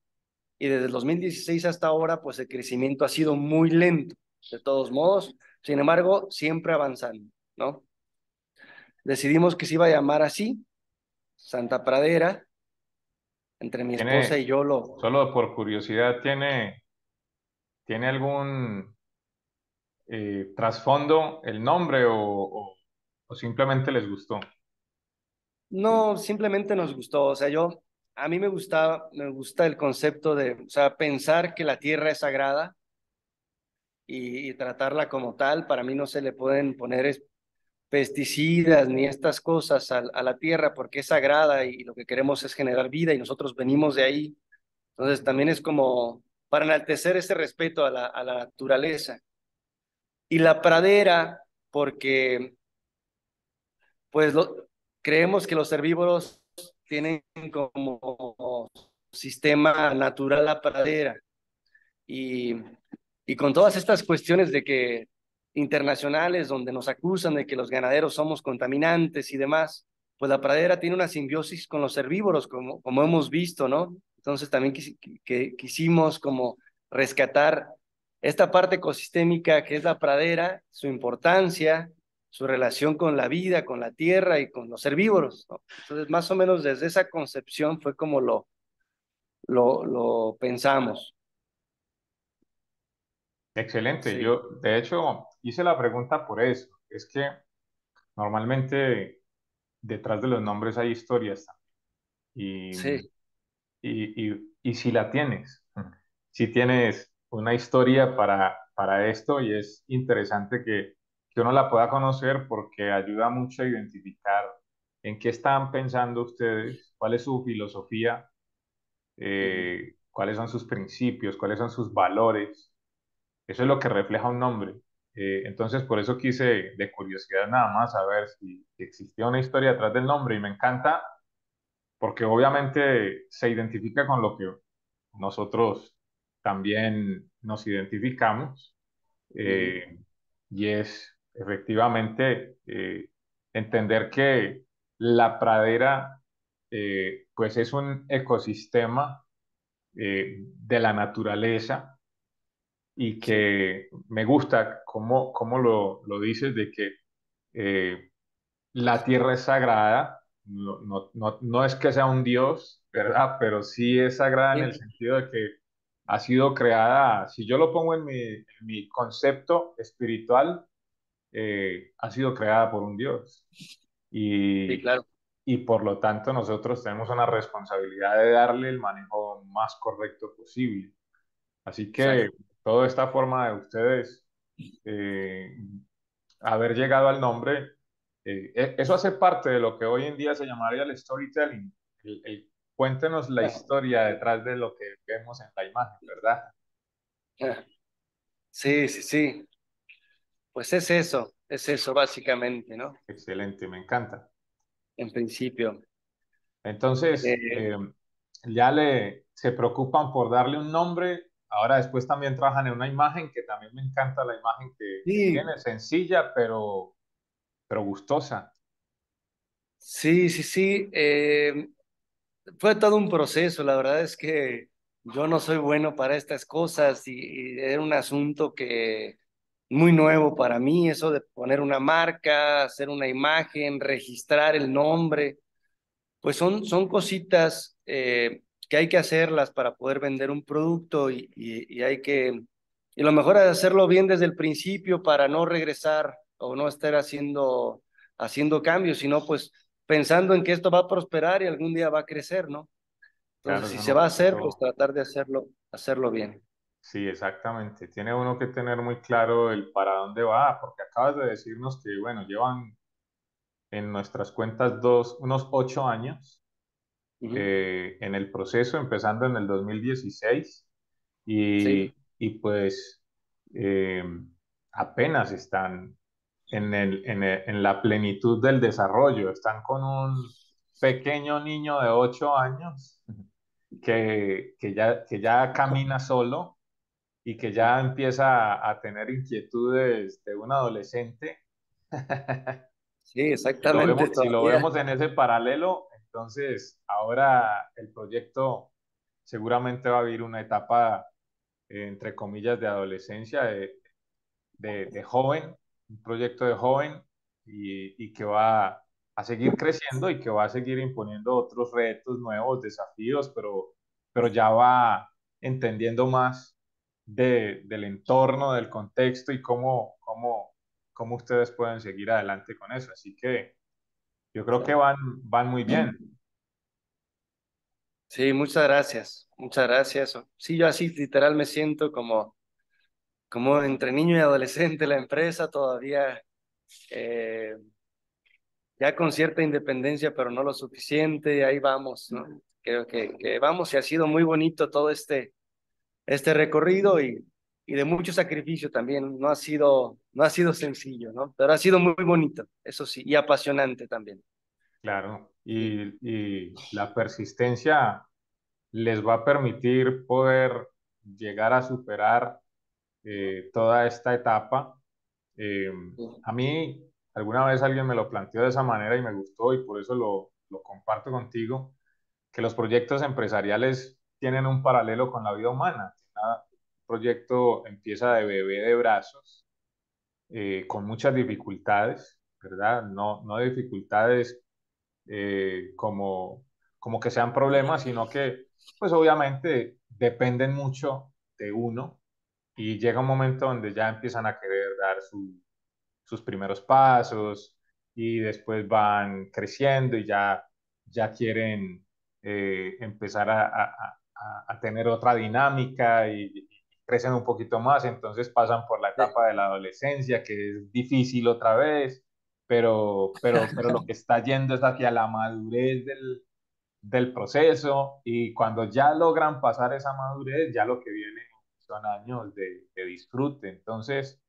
y desde el 2016 hasta ahora, pues el crecimiento ha sido muy lento, de todos modos. Sin embargo, siempre avanzando, ¿no? Decidimos que se iba a llamar así, Santa Pradera, entre mi esposa Tiene, y yo solo por curiosidad, ¿tiene algún trasfondo el nombre o simplemente les gustó? No, simplemente nos gustó. O sea, a mí me gusta el concepto de, o sea, pensar que la tierra es sagrada y tratarla como tal. Para mí no se le pueden poner pesticidas ni estas cosas a la tierra porque es sagrada y lo que queremos es generar vida y nosotros venimos de ahí. Entonces también es como para enaltecer ese respeto a a la naturaleza. Y la pradera, porque pues creemos que los herbívoros tienen como sistema natural la pradera y, y con todas estas cuestiones de que internacionales donde nos acusan de que los ganaderos somos contaminantes y demás, pues la pradera tiene una simbiosis con los herbívoros, como hemos visto, ¿no? Entonces también quisimos como rescatar esta parte ecosistémica que es la pradera, su importancia, su relación con la vida, con la tierra y con los herbívoros, ¿no? Entonces, más o menos desde esa concepción fue como lo pensamos. Excelente. Sí, Yo, de hecho, hice la pregunta por eso. Es que normalmente detrás de los nombres hay historias también. sí. Y si la tienes, si tienes una historia para esto y es interesante que uno la pueda conocer porque ayuda mucho a identificar en qué están pensando ustedes, cuál es su filosofía, Ujú, cuáles son sus principios, cuáles son sus valores. Eso es lo que refleja un nombre. Entonces, por eso quise, de curiosidad nada más, saber si existía una historia detrás del nombre y me encanta porque obviamente se identifica con lo que nosotros también nos identificamos ujú. eh, y es efectivamente entender que la pradera pues es un ecosistema de la naturaleza y Sí, que me gusta cómo lo dices de que eh, la tierra es sagrada, no es que sea un dios, ¿verdad? Pero sí es sagrada en el sí, sentido de que ha sido creada, si yo lo pongo en mi concepto espiritual, ha sido creada por un dios. sí, Y, claro, y por lo tanto nosotros tenemos una responsabilidad de darle el manejo más correcto posible. Así que exacto. toda esta forma de ustedes eh, haber llegado al nombre, eso hace parte de lo que hoy en día se llamaría el storytelling. Cuéntenos la historia detrás de lo que vemos en la imagen, ¿verdad? Ah, sí, sí, sí. Pues es eso básicamente, ¿no? Excelente, me encanta. En principio. Entonces, Eh, ya se preocupan por darle un nombre. Ahora después también trabajan en una imagen que también me encanta la imagen que sí, tiene, sencilla, pero gustosa. sí, sí, sí. Fue todo un proceso. La verdad es que yo no soy bueno para estas cosas y era un asunto que muy nuevo para mí, eso de poner una marca, hacer una imagen, registrar el nombre. Pues son cositas que hay que hacerlas para poder vender un producto y hay que, y lo mejor es hacerlo bien desde el principio para no regresar o no estar haciendo cambios, sino pues pensando en que esto va a prosperar y algún día va a crecer, ¿no? Claro, Entonces, si eso se va a no, hacer, pues eso tratar de hacerlo bien. sí, exactamente. Tiene uno que tener muy claro el para dónde va, porque acabas de decirnos que, bueno, llevan en nuestras cuentas unos 8 años Ujú. en el proceso, empezando en el 2016 Sí, y pues eh, apenas están en la plenitud del desarrollo. Están con un pequeño niño de 8 años que ya camina solo y que ya empieza a tener inquietudes de un adolescente. sí, Si lo exactamente vemos, si lo todavía. vemos en ese paralelo, entonces ahora el proyecto seguramente va a vivir una etapa, entre comillas, de adolescencia, de joven, un proyecto de joven y que va a seguir creciendo y que va a seguir imponiendo otros retos nuevos, desafíos, pero ya va entendiendo más del entorno, del contexto y cómo ustedes pueden seguir adelante con eso. Así que yo creo que Sí. van muy bien. Sí, muchas gracias, muchas gracias. Sí, yo así literal me siento como entre niño y adolescente, la empresa todavía eh, ya con cierta independencia, pero no lo suficiente, y ahí vamos, ¿no? Creo que vamos y ha sido muy bonito todo este recorrido y de mucho sacrificio también. No ha sido sencillo, ¿no? Pero ha sido muy bonito, eso sí, y apasionante también. Claro, Sí, y la persistencia les va a permitir poder llegar a superar toda esta etapa. Eh, sí, a mí, alguna vez alguien me lo planteó de esa manera y me gustó y por eso lo comparto contigo, que los proyectos empresariales tienen un paralelo con la vida humana. Un proyecto empieza de bebé de brazos, con muchas dificultades, ¿verdad? No dificultades como que sean problemas, sino que, pues obviamente, dependen mucho de uno y llega un momento donde ya empiezan a querer dar sus primeros pasos y después van creciendo y ya quieren empezar a tener otra dinámica y crecen un poquito más, entonces pasan por la etapa de la adolescencia, que es difícil otra vez, pero lo que está yendo es hacia la madurez del proceso y cuando ya logran pasar esa madurez, ya lo que viene son años de disfrute. Entonces,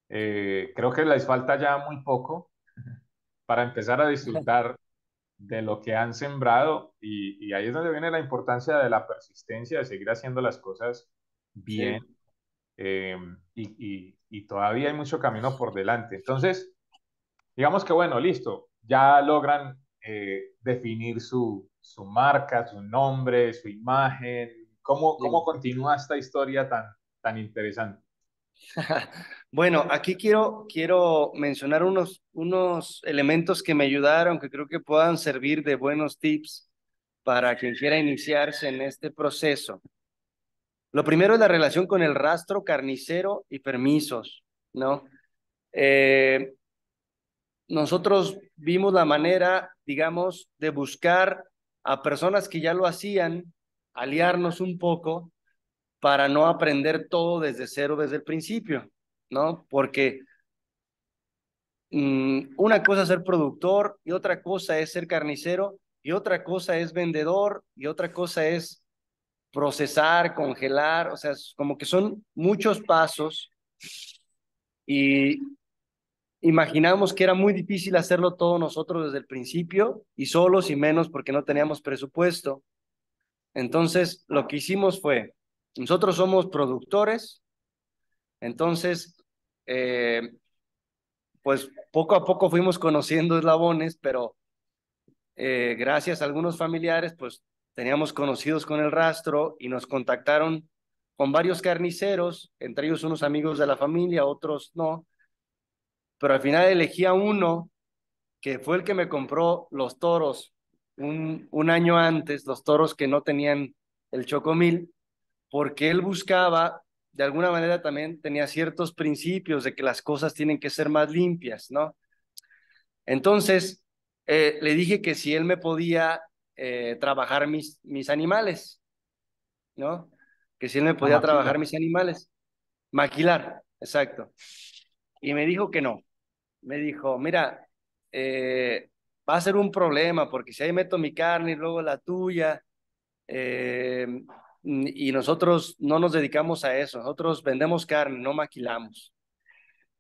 creo que les falta ya muy poco para empezar a disfrutar de lo que han sembrado y ahí es donde viene la importancia de la persistencia, de seguir haciendo las cosas bien sí, eh, y todavía hay mucho camino por delante. Entonces, digamos que bueno, listo, ya logran definir su marca, su nombre, su imagen. ¿Cómo sí. continúa esta historia tan interesante? Bueno, aquí quiero mencionar unos elementos que me ayudaron, que creo que puedan servir de buenos tips para quien quiera iniciarse en este proceso. Lo primero es la relación con el rastro carnicero y permisos, ¿no? Eh, Nosotros vimos la manera, digamos, de buscar a personas que ya lo hacían, aliarnos un poco para no aprender todo desde cero desde el principio, ¿no? Porque una cosa es ser productor y otra cosa es ser carnicero y otra cosa es vendedor y otra cosa es procesar, congelar, o sea, como que son muchos pasos y imaginamos que era muy difícil hacerlo todo nosotros desde el principio y solos y menos porque no teníamos presupuesto. Entonces, lo que hicimos fue, nosotros somos productores, entonces, eh, pues poco a poco fuimos conociendo eslabones, pero gracias a algunos familiares, pues teníamos conocidos con el rastro y nos contactaron con varios carniceros, entre ellos unos amigos de la familia, otros no, pero al final elegí a uno que fue el que me compró los toros un año antes, los toros que no tenían el chocomil, porque él buscaba, de alguna manera también tenía ciertos principios de que las cosas tienen que ser más limpias, ¿no? Entonces, le dije que si él me podía trabajar mis animales, ¿no? Que si él me La podía maquila. trabajar mis animales, maquilar, exacto. Y me dijo que no. Me dijo, mira, va a ser un problema porque si ahí meto mi carne y luego la tuya, eh, y nosotros no nos dedicamos a eso, nosotros vendemos carne, no maquilamos.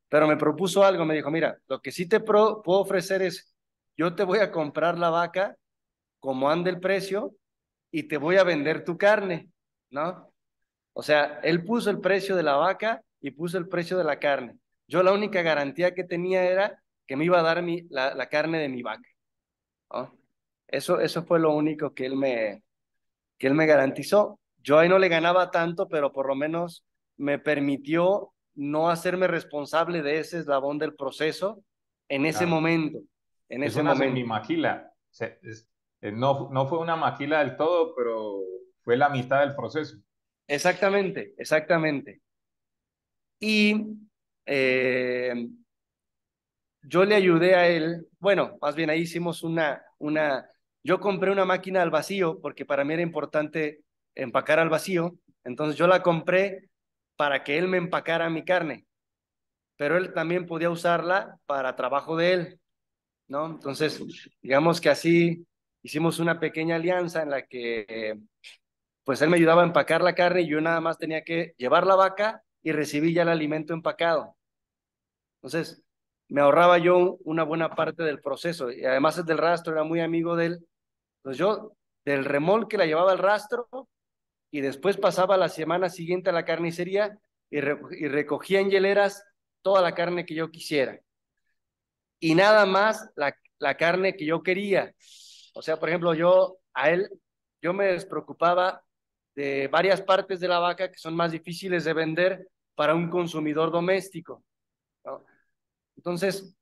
Pero me propuso algo, me dijo, mira, lo que sí te puedo ofrecer es, yo te voy a comprar la vaca como ande el precio y te voy a vender tu carne, ¿no? O sea, él puso el precio de la vaca y puso el precio de la carne. Yo la única garantía que tenía era que me iba a dar la carne de mi vaca, ¿no? Eso fue lo único que él me garantizó. Yo ahí no le ganaba tanto, pero por lo menos me permitió no hacerme responsable de ese eslabón del proceso en ese Claro. momento, en Es ese una momento. semimaquila. No fue una maquila del todo, pero fue la mitad del proceso. Exactamente, exactamente. Y eh, yo le ayudé a él, bueno, más bien ahí hicimos yo compré una máquina al vacío porque para mí era importante empacar al vacío, entonces yo la compré para que él me empacara mi carne, pero él también podía usarla para trabajo de él, ¿no? Entonces, digamos que así hicimos una pequeña alianza en la que pues él me ayudaba a empacar la carne y yo nada más tenía que llevar la vaca y recibir ya el alimento empacado. Entonces, me ahorraba yo una buena parte del proceso y además el del rastro era muy amigo de él. Entonces yo del remolque la llevaba al rastro y después pasaba la semana siguiente a la carnicería y recogía en hieleras toda la carne que yo quisiera y nada más la carne que yo quería. O sea, por ejemplo, yo me despreocupaba de varias partes de la vaca que son más difíciles de vender para un consumidor doméstico, ¿no? Entonces,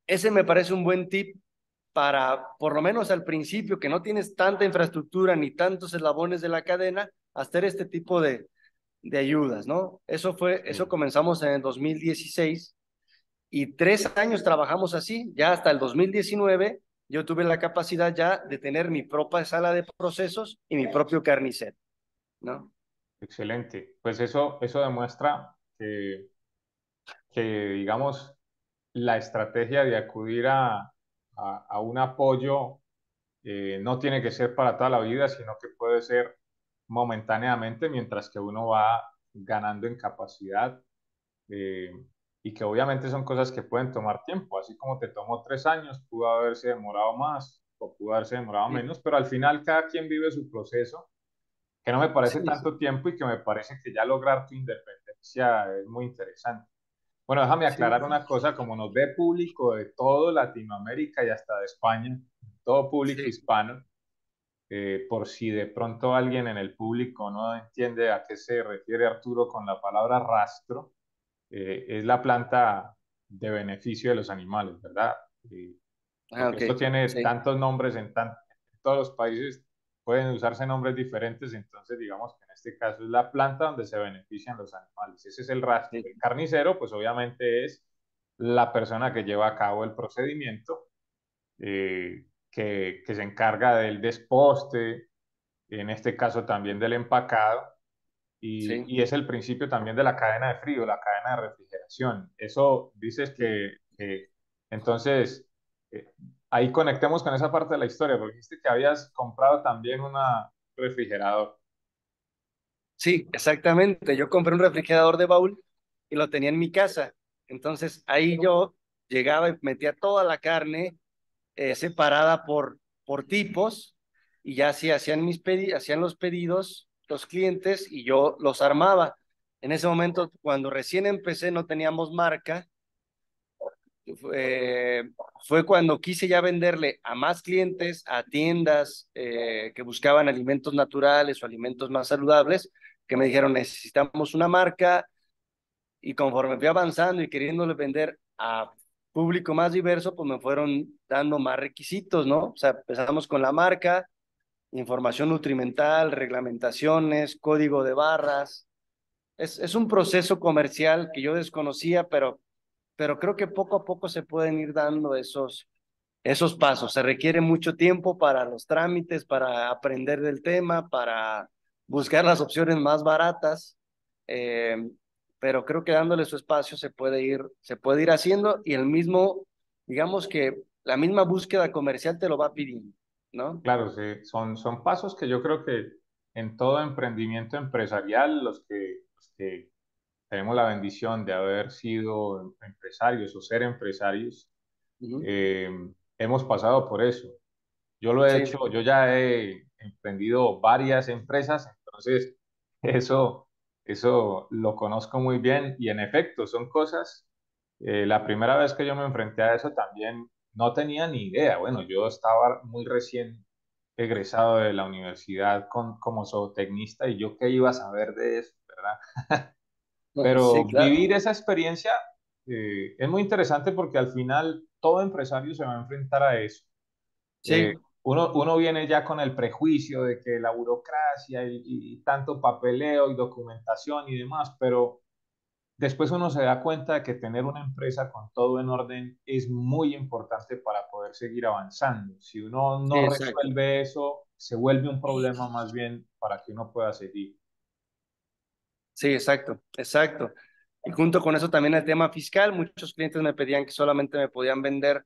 ese me parece un buen tip para, por lo menos al principio, que no tienes tanta infraestructura ni tantos eslabones de la cadena, hacer este tipo de ayudas, ¿no? Eso Sí. comenzamos en el 2016 y 3 años trabajamos así, ya hasta el 2019 yo tuve la capacidad ya de tener mi propia sala de procesos y mi propio carnicero, ¿no? Excelente. Pues eso demuestra que, digamos, la estrategia de acudir a un apoyo no tiene que ser para toda la vida, sino que puede ser momentáneamente mientras que uno va ganando en capacidad eh, y que obviamente son cosas que pueden tomar tiempo, así como te tomó 3 años, pudo haberse demorado más o pudo haberse demorado Sí, menos, pero al final cada quien vive su proceso, que no me parece sí, tanto tiempo y que me parece que ya lograr tu independencia es muy interesante. Bueno, déjame sí, aclarar una cosa, como nos ve público de todo Latinoamérica y hasta de España, todo público sí. hispano, por si de pronto alguien en el público no entiende a qué se refiere Arturo con la palabra rastro, es la planta de beneficio de los animales, ¿verdad? Eh, Ah, Porque ok, esto tiene sí, tantos nombres en todos los países, pueden usarse nombres diferentes, entonces digamos que en este caso es la planta donde se benefician los animales. Ese es el rastro. sí, El carnicero, pues obviamente es la persona que lleva a cabo el procedimiento, que se encarga del desposte, en este caso también del empacado, sí, y es el principio también de la cadena de frío, la cadena de refrigeración. Eso dices sí. entonces, eh, ahí conectemos con esa parte de la historia, porque dijiste que habías comprado también una refrigerador. Sí, exactamente. Yo compré un refrigerador de baúl y lo tenía en mi casa. Entonces ahí yo llegaba y metía toda la carne separada por tipos y ya sí hacían los pedidos los clientes y yo los armaba. En ese momento, cuando recién empecé, no teníamos marca. eh, Fue cuando quise ya venderle a más clientes, a tiendas que buscaban alimentos naturales o alimentos más saludables, que me dijeron, necesitamos una marca, y conforme fui avanzando y queriéndole vender a público más diverso, pues me fueron dando más requisitos, ¿no? O sea, empezamos con la marca, información nutrimental, reglamentaciones, código de barras. Es un proceso comercial que yo desconocía, pero creo que poco a poco se pueden ir dando esos pasos. Se requiere mucho tiempo para los trámites, para aprender del tema, para buscar las opciones más baratas, eh, pero creo que dándole su espacio se puede ir haciendo y digamos que la misma búsqueda comercial te lo va pidiendo, ¿no? Claro, sí, son pasos que yo creo que en todo emprendimiento empresarial, los que tenemos la bendición de haber sido empresarios o ser empresarios, Ujú. eh, hemos pasado por eso. Yo lo he Sí, hecho, yo ya he emprendido varias empresas, entonces eso lo conozco muy bien y en efecto son cosas, la primera vez que yo me enfrenté a eso también no tenía ni idea. Bueno, yo estaba muy recién egresado de la universidad como zootecnista y yo qué iba a saber de eso, ¿verdad? Pero sí, claro. vivir esa experiencia es muy interesante porque al final todo empresario se va a enfrentar a eso. Eh, Sí, uno viene ya con el prejuicio de que la burocracia y tanto papeleo y documentación y demás, pero después uno se da cuenta de que tener una empresa con todo en orden es muy importante para poder seguir avanzando. Si uno Sí, no exacto. resuelve eso, se vuelve un problema más bien para que uno pueda seguir. Sí, exacto, exacto. Y junto con eso también el tema fiscal, muchos clientes me pedían que solamente me podían vender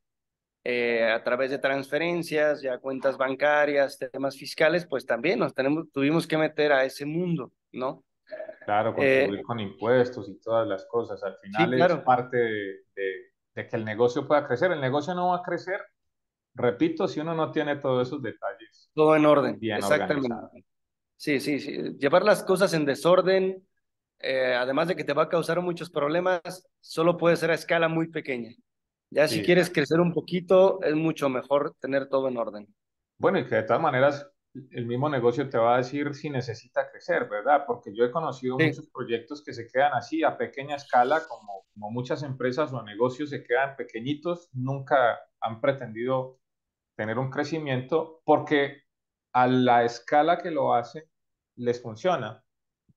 a través de transferencias, ya cuentas bancarias, temas fiscales, pues también tuvimos que meter a ese mundo, ¿no? Claro, Eh, contribuir con impuestos y todas las cosas. Al sí, final es claro, parte de que el negocio pueda crecer. El negocio no va a crecer, repito, si uno no tiene todos esos detalles todo en orden, bien organizados. exactamente. Sí, sí, sí. Llevar las cosas en desorden, además de que te va a causar muchos problemas, solo puede ser a escala muy pequeña. Ya si Sí, quieres crecer un poquito, es mucho mejor tener todo en orden. bueno, y que de todas maneras el mismo negocio te va a decir si necesita crecer, ¿verdad? Porque yo he conocido Sí, muchos proyectos que se quedan así a pequeña escala, como muchas empresas o negocios se quedan pequeñitos, nunca han pretendido tener un crecimiento porque a la escala que lo hace les funciona.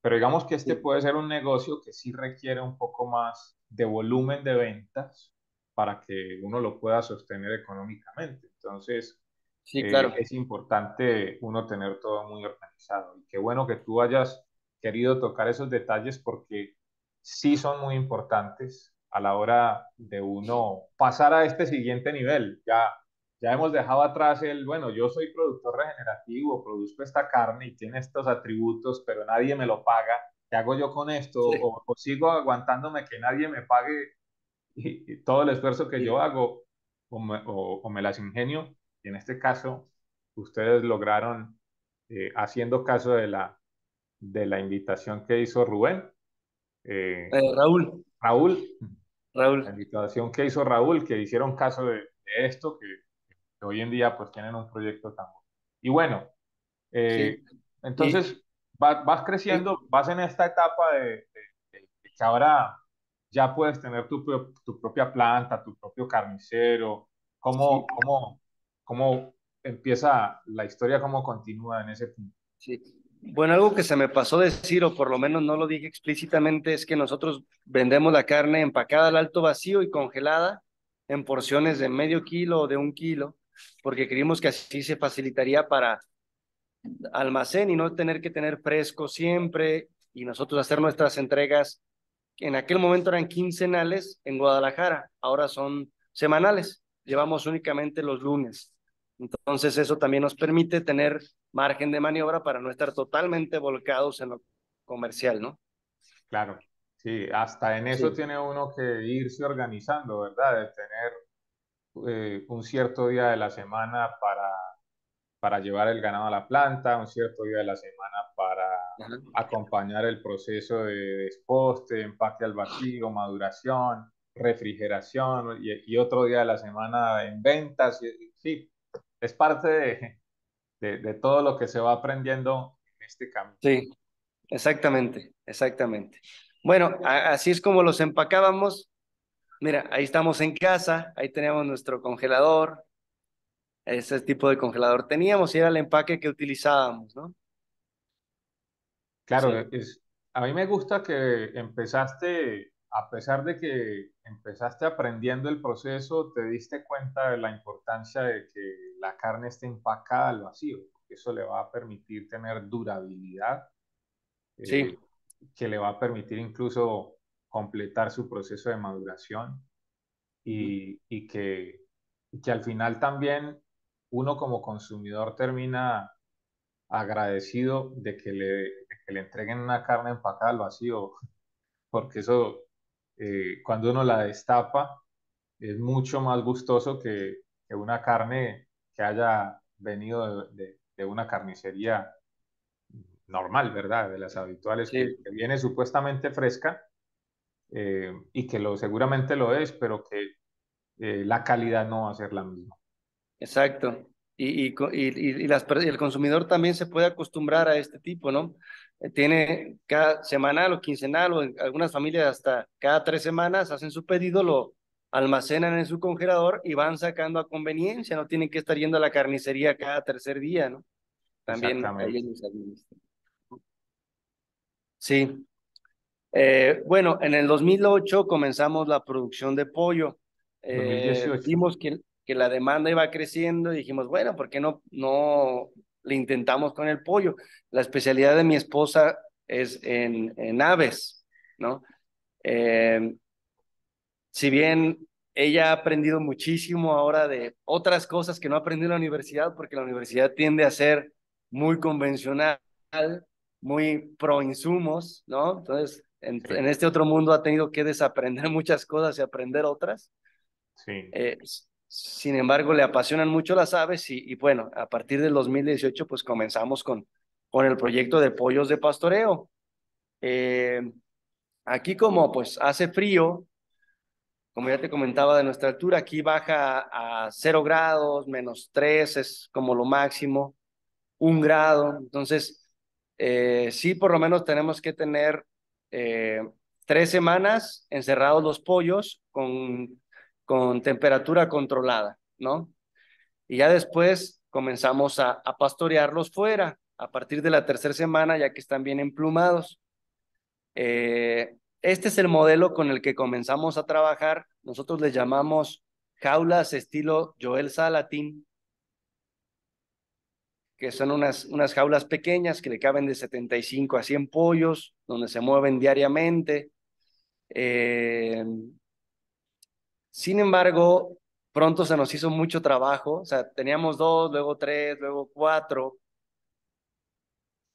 Pero digamos que este sí, puede ser un negocio que sí requiere un poco más de volumen de ventas para que uno lo pueda sostener económicamente. Entonces, sí, claro. es importante uno tener todo muy organizado. Y qué bueno que tú hayas querido tocar esos detalles porque sí son muy importantes a la hora de uno pasar a este siguiente nivel. Ya hemos dejado atrás bueno, yo soy productor regenerativo, produzco esta carne y tiene estos atributos, pero nadie me lo paga. ¿Qué hago yo con esto? Sí, O sigo aguantándome que nadie me pague y todo el esfuerzo que yo sí, hago o me las ingenio. Y en este caso, ustedes lograron, haciendo caso de la invitación que hizo Rubén, Raúl, Raúl, la Raúl, invitación que hizo Raúl, que hicieron caso de esto, que hoy en día pues tienen un proyecto tan bueno. Y bueno, sí. entonces Y, vas y- creciendo, vas en esta etapa de que ahora ya puedes tener tu propia planta, tu propio carnicero. sí, ¿Cómo empieza la historia, cómo continúa en ese punto? sí. Bueno, algo que se me pasó decir, o por lo menos no lo dije explícitamente, es que nosotros vendemos la carne empacada al alto vacío y congelada en porciones de medio kilo o de un kilo, porque creímos que así se facilitaría para almacén y no tener que tener fresco siempre y nosotros hacer nuestras entregas. En aquel momento eran quincenales en Guadalajara, ahora son semanales. Llevamos únicamente los lunes. Entonces eso también nos permite tener margen de maniobra para no estar totalmente volcados en lo comercial, ¿no? Claro, sí, hasta en eso Sí, tiene uno que irse organizando, ¿verdad? De tener un cierto día de la semana para llevar el ganado a la planta, un cierto día de la semana para ajá. acompañar el proceso de desposte, empaque al vacío, maduración, refrigeración y otro día de la semana en ventas. Sí, es parte de todo lo que se va aprendiendo en este camino. Sí, exactamente, exactamente. Bueno, así es como los empacábamos. Mira, ahí estamos en casa, ahí teníamos nuestro congelador, ese tipo de congelador teníamos y era el empaque que utilizábamos, ¿no? Claro, Sí, a mí me gusta que empezaste, a pesar de que empezaste aprendiendo el proceso, te diste cuenta de la importancia de que la carne esté empacada al vacío, porque eso le va a permitir tener durabilidad, sí, eh, que le va a permitir incluso completar su proceso de maduración ujú, y que al final también uno como consumidor termina agradecido de que le entreguen una carne empacada al vacío, porque eso, cuando uno la destapa, es mucho más gustoso que una carne que haya venido de una carnicería normal, ¿verdad? De las habituales, sí, que viene supuestamente fresca y que seguramente lo es, pero que la calidad no va a ser la misma. exacto. Y el consumidor también se puede acostumbrar a este tipo, ¿no? Tiene cada semanal o quincenal o en algunas familias hasta cada 3 semanas hacen su pedido, lo almacenan en su congelador y van sacando a conveniencia, no tienen que estar yendo a la carnicería cada tercer día, ¿no? También ahí Exactamente. ellos administran. Sí. Bueno, en el 2008 comenzamos la producción de pollo. 2018. Vimos que la demanda iba creciendo y dijimos, bueno, ¿por qué no le intentamos con el pollo? La especialidad de mi esposa es en aves, ¿no? Eh, si bien ella ha aprendido muchísimo ahora de otras cosas que no aprendió en la universidad, porque la universidad tiende a ser muy convencional, muy pro insumos, ¿no? Entonces, en Sí, este otro mundo ha tenido que desaprender muchas cosas y aprender otras. sí, Eh, Sin embargo, le apasionan mucho las aves y bueno, a partir del 2018 pues comenzamos con el proyecto de pollos de pastoreo. Eh, Aquí como pues hace frío, como ya te comentaba de nuestra altura, aquí baja a 0 grados, -3 es como lo máximo, 1 grado. Entonces, sí, por lo menos tenemos que tener 3 semanas encerrados los pollos con temperatura controlada, ¿no? Y ya después comenzamos a pastorearlos fuera, a partir de la tercera semana, ya que están bien emplumados. Este es el modelo con el que comenzamos a trabajar. Nosotros les llamamos jaulas estilo Joel Salatin, que son unas jaulas pequeñas que le caben de 75 a 100 pollos, donde se mueven diariamente. Eh, Sin embargo, pronto se nos hizo mucho trabajo. O sea, teníamos dos, luego tres, luego cuatro,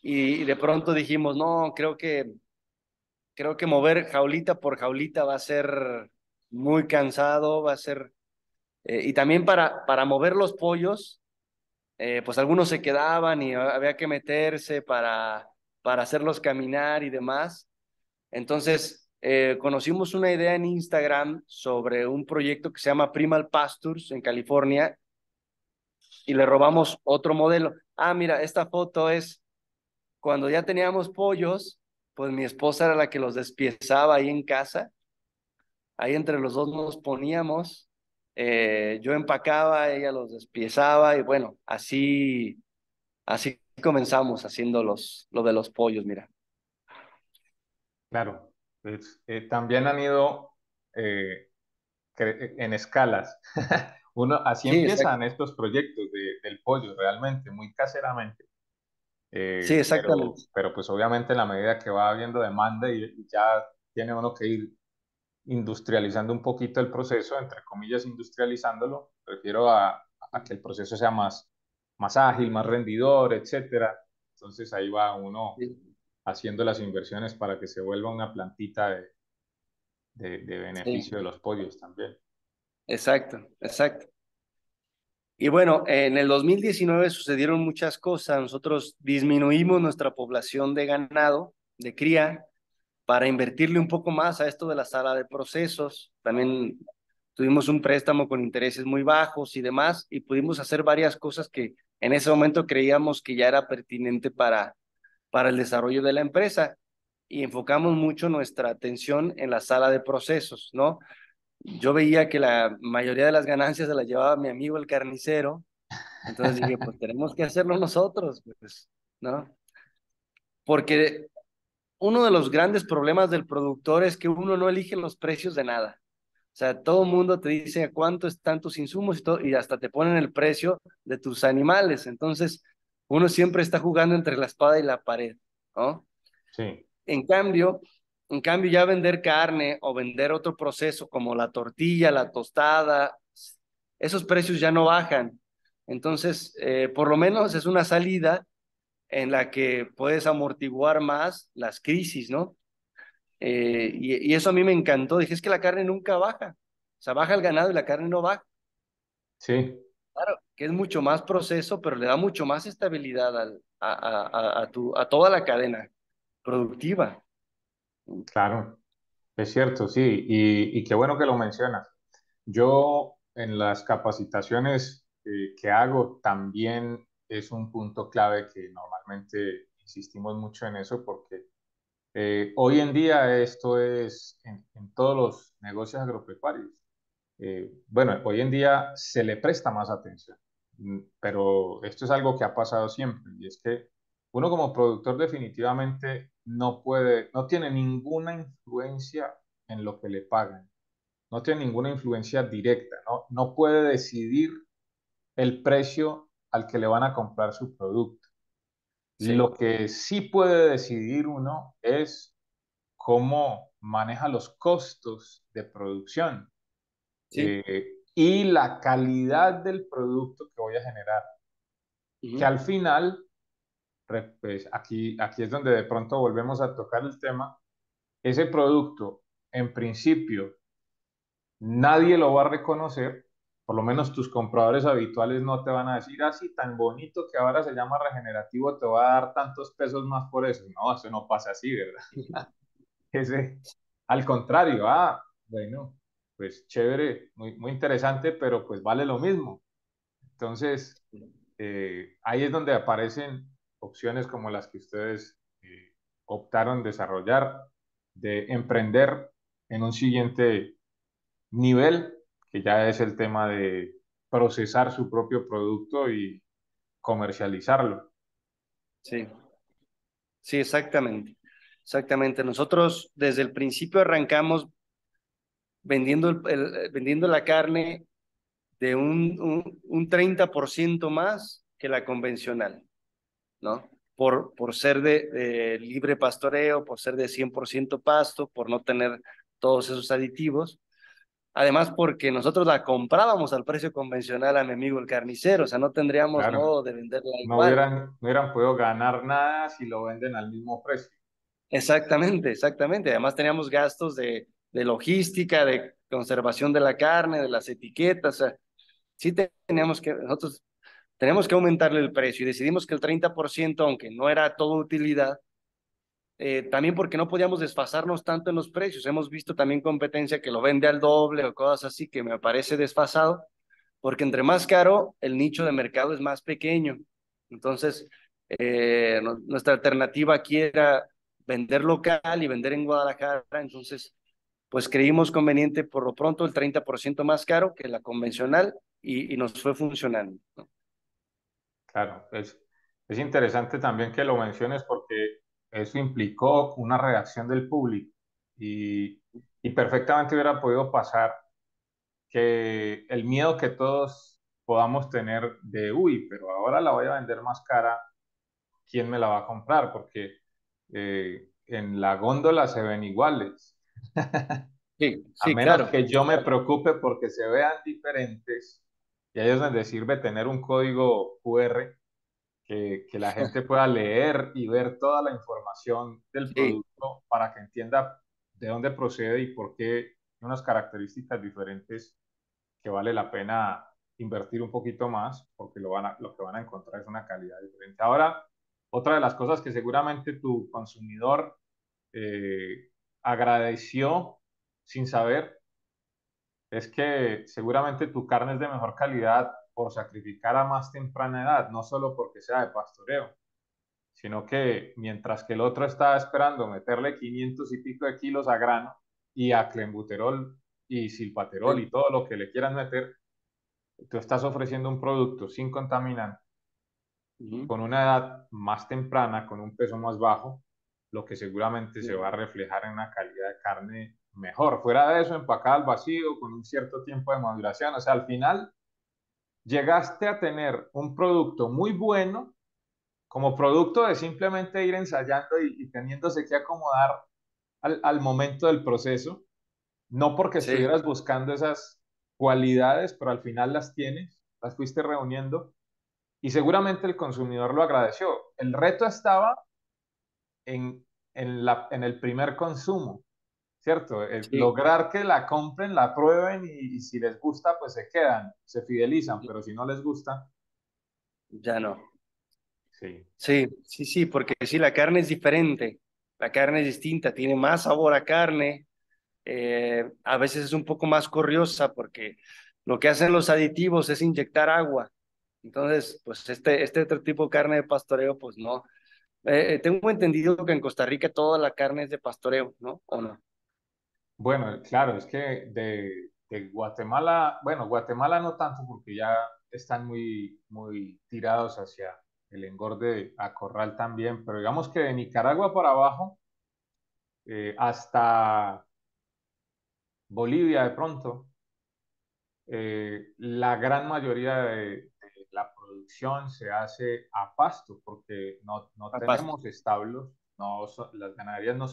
y de pronto dijimos, no, creo que mover jaulita por jaulita va a ser muy cansado, va a ser. Y también para mover los pollos, pues algunos se quedaban y había que meterse para hacerlos caminar y demás. Entonces, conocimos una idea en Instagram sobre un proyecto que se llama Primal Pastures en California y le robamos otro modelo. Ah, mira, esta foto es cuando ya teníamos pollos, pues mi esposa era la que los despiezaba ahí en casa. Ahí entre los dos nos poníamos, yo empacaba, ella los despiezaba y bueno, así comenzamos haciendo lo de los pollos, mira. claro. También han ido en escalas. Así Sí, exacto. empiezan estos proyectos del pollo, realmente, muy caseramente. Sí, exactamente. Pero pues obviamente en la medida que va habiendo demanda y ya tiene uno que ir industrializando un poquito el proceso, entre comillas, industrializándolo, prefiero a que el proceso sea más ágil, más rendidor, etcétera. Entonces ahí va uno Sí, haciendo las inversiones para que se vuelva una plantita de sí, beneficio de los pollos también. exacto, exacto. Y bueno, en el 2019 sucedieron muchas cosas. Nosotros disminuimos nuestra población de ganado, de cría, para invertirle un poco más a esto de la sala de procesos. También tuvimos un préstamo con intereses muy bajos y demás, y pudimos hacer varias cosas que en ese momento creíamos que ya era pertinente para el desarrollo de la empresa. Y enfocamos mucho nuestra atención en la sala de procesos, ¿no? Yo veía que la mayoría de las ganancias se las llevaba mi amigo el carnicero, entonces dije, pues tenemos que hacerlo nosotros, pues, ¿no? Porque uno de los grandes problemas del productor es que uno no elige los precios de nada. O sea, todo el mundo te dice cuánto están tus insumos y todo, y hasta te ponen el precio de tus animales. Entonces, uno siempre está jugando entre la espada y la pared, ¿no? Sí, En cambio, en cambio ya vender carne o vender otro proceso como la tortilla, la tostada, esos precios ya no bajan. Entonces, por lo menos es una salida en la que puedes amortiguar más las crisis, ¿no? Y eso a mí me encantó. Dije, es que la carne nunca baja. O sea, baja el ganado y la carne no baja. sí, Claro, que es mucho más proceso, pero le da mucho más estabilidad a toda la cadena productiva. claro, es cierto, sí, y qué bueno que lo mencionas. Yo en las capacitaciones que hago también es un punto clave que normalmente insistimos mucho en eso porque hoy en día esto es en todos los negocios agropecuarios. Bueno, hoy en día se le presta más atención, pero esto es algo que ha pasado siempre y es que uno como productor definitivamente no puede, no tiene ninguna influencia en lo que le pagan, no tiene ninguna influencia directa, no puede decidir el precio al que le van a comprar su producto. Sí, Lo que sí puede decidir uno es cómo maneja los costos de producción sí. y la calidad del producto que voy a generar, que Ujú. al final, pues aquí es donde de pronto volvemos a tocar el tema, ese producto en principio nadie lo va a reconocer, por lo menos tus compradores habituales no te van a decir, así tan bonito que ahora se llama regenerativo, te va a dar tantos pesos más por eso. No, eso no pasa así, ¿verdad? Ese, al contrario, bueno, pues chévere, muy interesante, pero pues vale lo mismo. Entonces, ahí es donde aparecen opciones como las que ustedes optaron desarrollar, de emprender en un siguiente nivel, que ya es el tema de procesar su propio producto y comercializarlo. Sí, sí, exactamente. Exactamente. Nosotros desde el principio arrancamos vendiendo, vendiendo la carne de un 30% más que la convencional, ¿no? Por ser de libre pastoreo, por ser de 100% pasto, por no tener todos esos aditivos. Además, porque nosotros la comprábamos al precio convencional a mi amigo el carnicero, o sea, no tendríamos Claro, modo de venderla no igual. hubieran podido ganar nada si lo venden al mismo precio. Exactamente, exactamente. Además teníamos gastos de logística, de conservación de la carne, de las etiquetas. O sea, sí teníamos que, nosotros tenemos que aumentarle el precio y decidimos que el 30%, aunque no era toda utilidad, también porque no podíamos desfasarnos tanto en los precios. Hemos visto también competencia que lo vende al doble o cosas así que me parece desfasado, porque entre más caro, el nicho de mercado es más pequeño. Entonces, nuestra alternativa aquí era vender local y vender en Guadalajara. Entonces, pues creímos conveniente por lo pronto el 30% más caro que la convencional y nos fue funcionando, ¿no? Claro, es interesante también que lo menciones porque eso implicó una reacción del público y perfectamente hubiera podido pasar que el miedo que todos podamos tener de, uy, pero ahora la voy a vender más cara, ¿quién me la va a comprar? Porque en la góndola se ven iguales. Sí, A sí, menos claro. que yo me preocupe porque se vean diferentes, y ahí es donde sirve tener un código QR que la gente pueda leer y ver toda la información del Sí. producto para que entienda de dónde procede y por qué hay unas características diferentes que vale la pena invertir un poquito más porque lo que van a encontrar es una calidad diferente. Ahora, otra de las cosas que seguramente tu consumidor agradeció sin saber es que seguramente tu carne es de mejor calidad por sacrificar a más temprana edad, no solo porque sea de pastoreo, sino que mientras que el otro está esperando meterle 500 y pico de kilos a grano y a clenbuterol y silpaterol y Sí. todo lo que le quieran meter, tú estás ofreciendo un producto sin contaminante, Ujú. con una edad más temprana, con un peso más bajo, lo que seguramente se va a reflejar en una calidad de carne mejor. Fuera de eso, empacada al vacío, con un cierto tiempo de maduración. O sea, al final llegaste a tener un producto muy bueno como producto de simplemente ir ensayando y teniéndose que acomodar al momento del proceso, no porque Sí, estuvieras buscando esas cualidades, pero al final las tienes, las fuiste reuniendo y seguramente el consumidor lo agradeció. El reto estaba en el primer consumo, ¿cierto? sí, Lograr que la compren, la prueben y si les gusta, pues se quedan, se fidelizan, pero si no les gusta, ya no. sí, Sí, sí, sí, porque sí, la carne es diferente, la carne es distinta, tiene más sabor a carne, a veces es un poco más corriosa porque lo que hacen los aditivos es inyectar agua. Entonces, pues este otro tipo de carne de pastoreo, pues no. Tengo entendido que en Costa Rica toda la carne es de pastoreo, ¿no? ¿O no? bueno, claro, es que de Guatemala, bueno, Guatemala no tanto porque ya están muy tirados hacia el engorde a corral también, pero digamos que de Nicaragua para abajo, hasta Bolivia de pronto, la gran mayoría de la producción se hace a pasto porque no A pasto. tenemos establos, las ganaderías no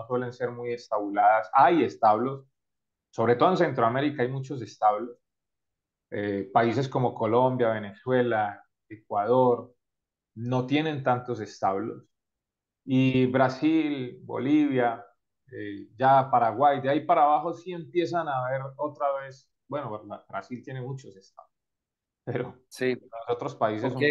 suelen ser muy estabuladas. Hay establos, sobre todo en Centroamérica hay muchos establos. Países como Colombia, Venezuela, Ecuador no tienen tantos establos. Y Brasil, Bolivia, ya Paraguay, de ahí para abajo sí empiezan a ver otra vez, bueno, Brasil tiene muchos estados, pero Sí, los otros países ok, son,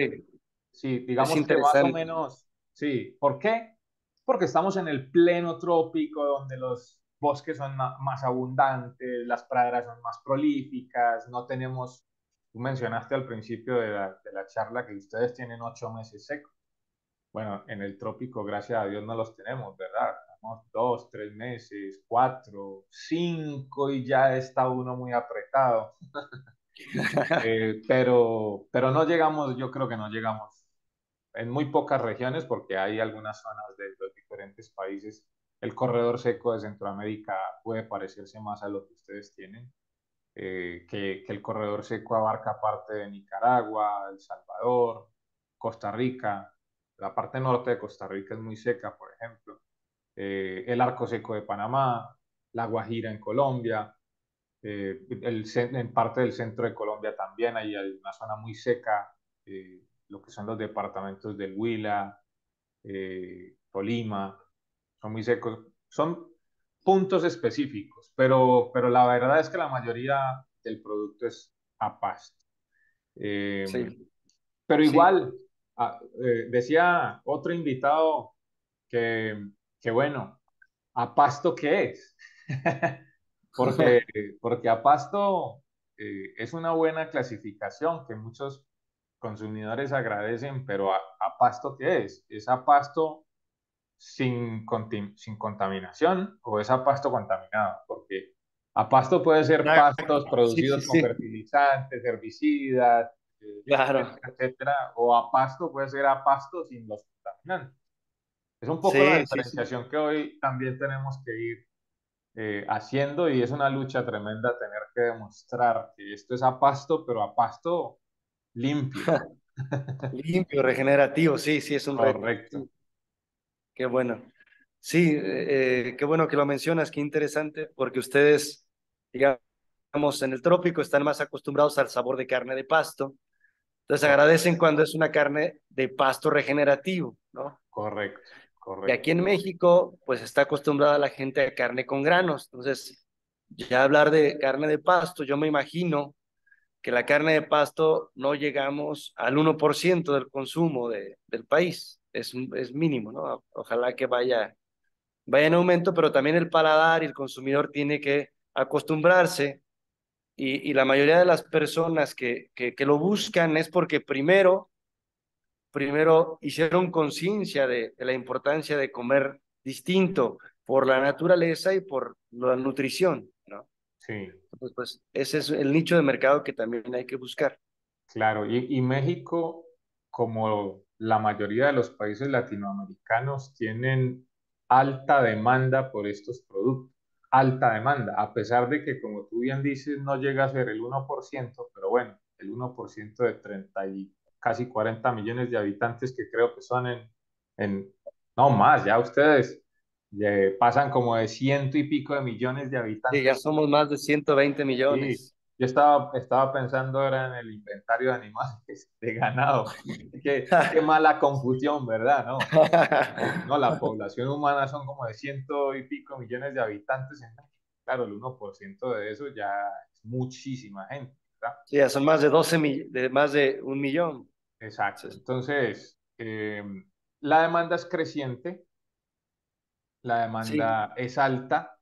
sí, es digamos que más o interesante. menos, sí. ¿Por qué? Porque estamos en el pleno trópico, donde los bosques son más abundantes, las praderas son más prolíficas, no tenemos, tú mencionaste al principio de la charla que ustedes tienen 8 meses secos. Bueno, en el trópico, gracias a Dios, no los tenemos, ¿verdad? Tenemos 2, 3 meses, 4, 5 y ya está uno muy apretado. Pero no llegamos, yo creo que no llegamos en muy pocas regiones porque hay algunas zonas de los diferentes países. El corredor seco de Centroamérica puede parecerse más a lo que ustedes tienen, que el corredor seco abarca parte de Nicaragua, El Salvador, Costa Rica. La parte norte de Costa Rica es muy seca, por ejemplo. El arco seco de Panamá, La Guajira en Colombia, en parte del centro de Colombia también hay una zona muy seca, lo que son los departamentos del Huila, Tolima, son muy secos. Son puntos específicos, pero la verdad es que la mayoría del producto es a pasto. Eh, Sí, pero sí. igual, decía otro invitado que, que bueno, ¿a pasto qué es? porque, porque a pasto es una buena clasificación que muchos consumidores agradecen, pero a pasto qué es? ¿Es a pasto sin contaminación o es a pasto contaminado? Porque a pasto puede ser Exacto. pastos Sí, sí, producidos con sí. fertilizantes, herbicidas, Claro. etcétera, etcétera, o a pasto puede ser a pasto sin los contaminantes. Es un poco la Sí, sí, sí. diferenciación que hoy también tenemos que ir haciendo y es una lucha tremenda tener que demostrar que esto es a pasto, pero a pasto limpio. Limpio, regenerativo, sí, sí, es un reto. Correcto. Sí, qué bueno. Sí, qué bueno que lo mencionas, qué interesante, porque ustedes, digamos, en el trópico están más acostumbrados al sabor de carne de pasto, entonces Correcto, agradecen cuando es una carne de pasto regenerativo, ¿no? correcto, Y correcto. aquí en México, pues está acostumbrada la gente a carne con granos, entonces ya hablar de carne de pasto, yo me imagino que la carne de pasto no llegamos al 1% del consumo del país, es mínimo, ¿no? Ojalá que vaya en aumento, pero también el paladar y el consumidor tiene que acostumbrarse y la mayoría de las personas que lo buscan es porque primero hicieron conciencia de la importancia de comer distinto por la naturaleza y por la nutrición, ¿no? Sí, Entonces, pues ese es el nicho de mercado que también hay que buscar. claro. Y México, como la mayoría de los países latinoamericanos, tienen alta demanda por estos productos. Alta demanda, a pesar de que, como tú bien dices, no llega a ser el 1%, pero bueno, el 1% de 30 y casi 40 millones de habitantes que creo que son no más, ya ustedes pasan como de ciento y pico de millones de Sí, ya habitantes. somos más de 120 Sí, millones. yo estaba pensando ahora en el inventario de animales de ganado. Qué mala confusión, ¿verdad? No, no, la población humana son como de ciento y pico millones de habitantes en México. Claro, el 1% de eso ya es muchísima gente, ¿verdad? Sí, ya son más de 12 de más de 1 millón. Exacto. Sí, Entonces, la demanda es creciente, la sí, demanda es alta,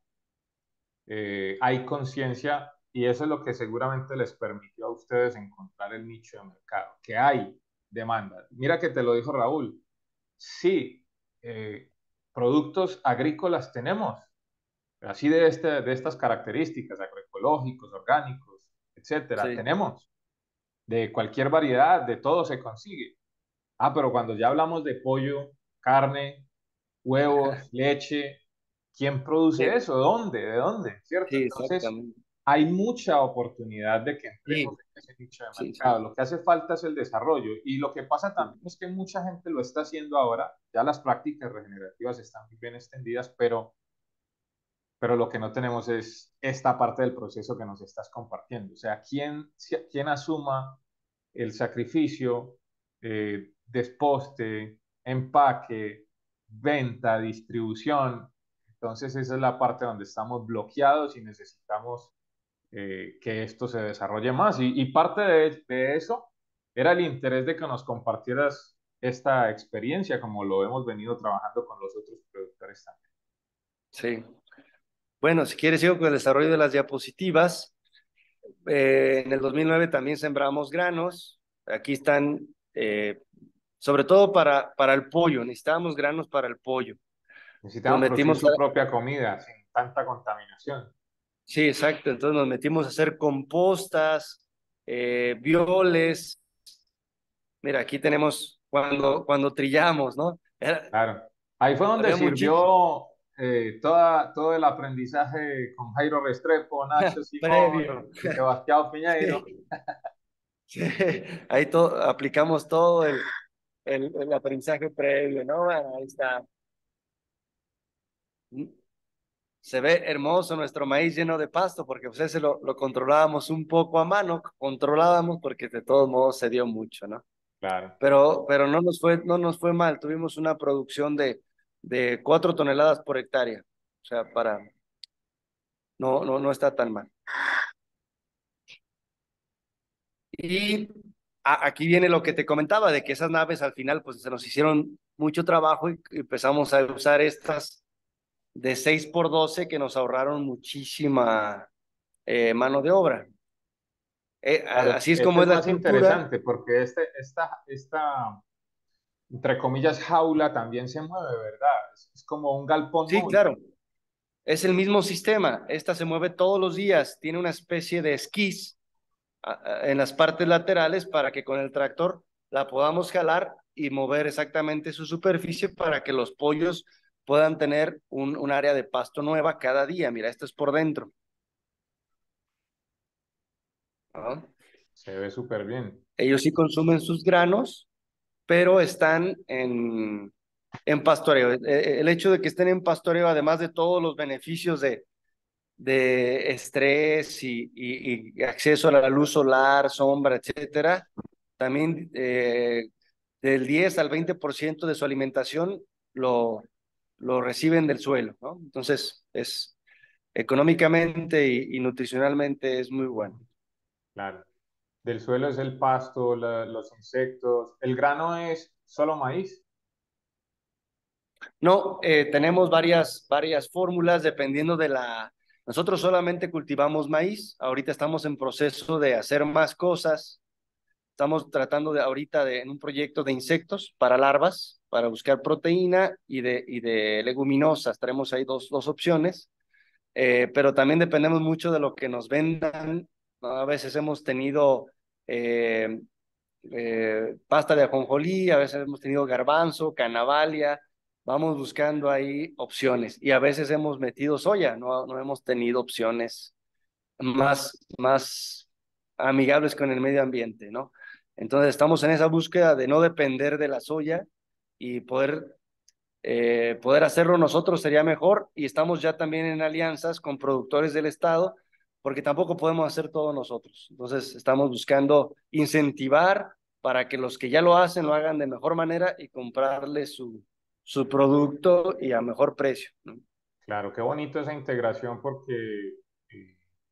hay conciencia y eso es lo que seguramente les permitió a ustedes encontrar el nicho de mercado, que hay demanda. Mira que te lo dijo Raúl, sí, productos agrícolas tenemos, así de estas características, agroecológicos, orgánicos, etcétera, sí, tenemos, de cualquier variedad, de todo se consigue, Ah, pero cuando ya hablamos de pollo, carne, huevos, leche, ¿quién produce Sí, eso? ¿Dónde? ¿De dónde? ¿Cierto? sí, Entonces, exactamente. hay mucha oportunidad de que entremos Sí, en ese nicho de sí, mercado. sí. Lo que hace falta es el desarrollo. Y lo que pasa también es que mucha gente lo está haciendo ahora. Ya las prácticas regenerativas están muy bien extendidas, pero lo que no tenemos es esta parte del proceso que nos estás compartiendo. O sea, ¿quién asuma el sacrificio, desposte, empaque, venta, distribución? Entonces esa es la parte donde estamos bloqueados y necesitamos que esto se desarrolle más. Y parte de eso era el interés de que nos compartieras esta experiencia, como lo hemos venido trabajando con los otros productores también. Sí. Bueno, si quieres, sigo con el desarrollo de las diapositivas. En el 2009 también sembramos granos. Aquí están, sobre todo para el pollo. Necesitábamos granos para el pollo. Nos Necesitaban producir metimos su propia comida sin tanta contaminación. sí, exacto. Entonces nos metimos a hacer compostas, violes. Mira, aquí tenemos cuando trillamos, ¿no? Claro. Ahí fue donde Había muchísimo sirvió todo el aprendizaje con Jairo Restrepo, Nacho Simón previo. y Sebastián Piñeiro. Sí, sí. Ahí aplicamos todo el aprendizaje previo, ¿no? Bueno, ahí está. Se ve hermoso nuestro maíz lleno de pasto, porque pues ese lo controlábamos un poco a mano, controlábamos porque de todos modos se dio mucho, ¿no? Claro. Pero no nos fue mal, tuvimos una producción de 4 toneladas por hectárea, o sea, no está tan mal. Y aquí viene lo que te comentaba, de que esas naves al final pues se nos hicieron mucho trabajo y empezamos a usar estas de 6x12 que nos ahorraron muchísima mano de obra. Claro, Así es este como es es la más estructura. interesante porque esta, entre comillas, jaula también se mueve, ¿verdad? Es como un galpón Sí, móvil. claro, es el mismo sistema. Esta se mueve todos los días, tiene una especie de esquís en las partes laterales para que con el tractor la podamos jalar y mover exactamente su superficie para que los pollos puedan tener un área de pasto nueva cada día. Mira, esto es por dentro, ¿no? Se ve súper bien. Ellos sí consumen sus granos, pero están en pastoreo. El hecho de que estén en pastoreo, además de todos los beneficios de estrés y acceso a la luz solar, sombra, etcétera, también del 10 al 20% de su alimentación lo, lo reciben del suelo, ¿no? Entonces, económicamente y nutricionalmente es muy bueno. Claro. Del suelo es el pasto, los insectos. El grano es solo maíz. No, tenemos varias fórmulas dependiendo de la... Nosotros solamente cultivamos maíz, ahorita estamos en proceso de hacer más cosas. Estamos tratando en un proyecto de insectos para larvas, para buscar proteína y de leguminosas. Tenemos ahí dos opciones, pero también dependemos mucho de lo que nos vendan, ¿no? A veces hemos tenido eh, pasta de ajonjolí, a veces hemos tenido garbanzo, canavalia. Vamos buscando ahí opciones y a veces hemos metido soya, no hemos tenido opciones más amigables con el medio ambiente, ¿no? Entonces estamos en esa búsqueda de no depender de la soya y poder hacerlo nosotros sería mejor y estamos ya también en alianzas con productores del estado porque tampoco podemos hacer todo nosotros. Entonces estamos buscando incentivar para que los que ya lo hacen lo hagan de mejor manera y comprarle su producto y a mejor precio, ¿no? Claro, qué bonito esa integración porque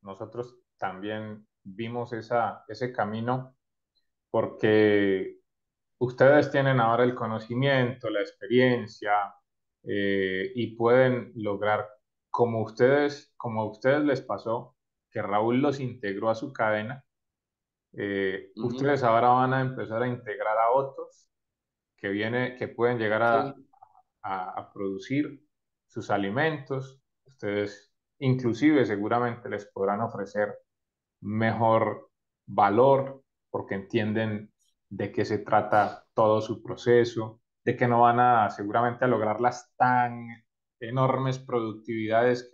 nosotros también vimos ese camino porque ustedes tienen ahora el conocimiento, la experiencia y pueden lograr, como a ustedes les pasó, que Raúl los integró a su cadena, Ujú. ustedes ahora van a empezar a integrar a otros que pueden llegar Sí. a producir sus alimentos. Ustedes inclusive seguramente les podrán ofrecer mejor valor porque entienden de qué se trata todo su proceso, de que no van a seguramente a lograr las tan enormes productividades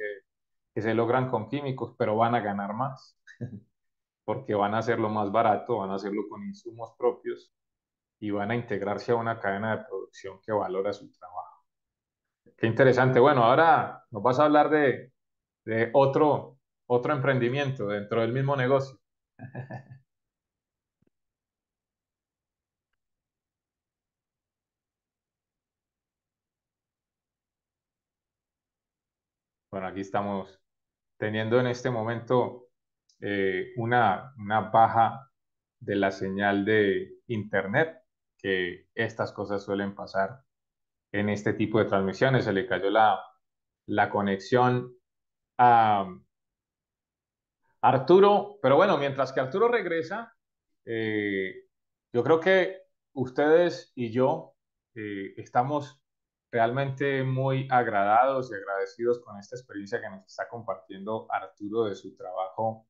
que se logran con químicos, pero van a ganar más porque van a hacerlo más barato, van a hacerlo con insumos propios y van a integrarse a una cadena de producción que valora su trabajo. Qué interesante. Bueno, ahora nos vas a hablar de otro emprendimiento dentro del mismo negocio. Bueno, aquí estamos teniendo en este momento una baja de la señal de internet, que estas cosas suelen pasar en este tipo de transmisiones. Se le cayó la conexión a Arturo, pero bueno, mientras que Arturo regresa, eh, yo creo que ustedes y yo estamos realmente muy agradados y agradecidos con esta experiencia que nos está compartiendo Arturo de su trabajo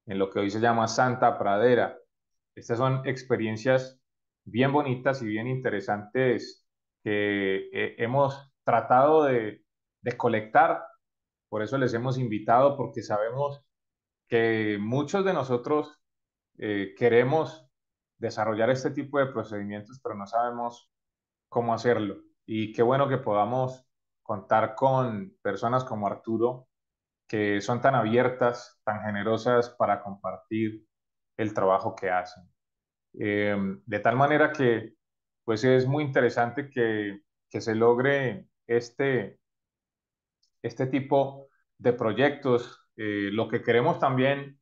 en lo que hoy se llama Santa Pradera. Estas son experiencias bien bonitas y bien interesantes que hemos tratado de colectar, por eso les hemos invitado, porque sabemos que muchos de nosotros queremos desarrollar este tipo de procedimientos, pero no sabemos cómo hacerlo. Y qué bueno que podamos contar con personas como Arturo, que son tan abiertas, tan generosas para compartir el trabajo que hacen. De tal manera que, pues es muy interesante que se logre este tipo de proyectos. Lo que queremos también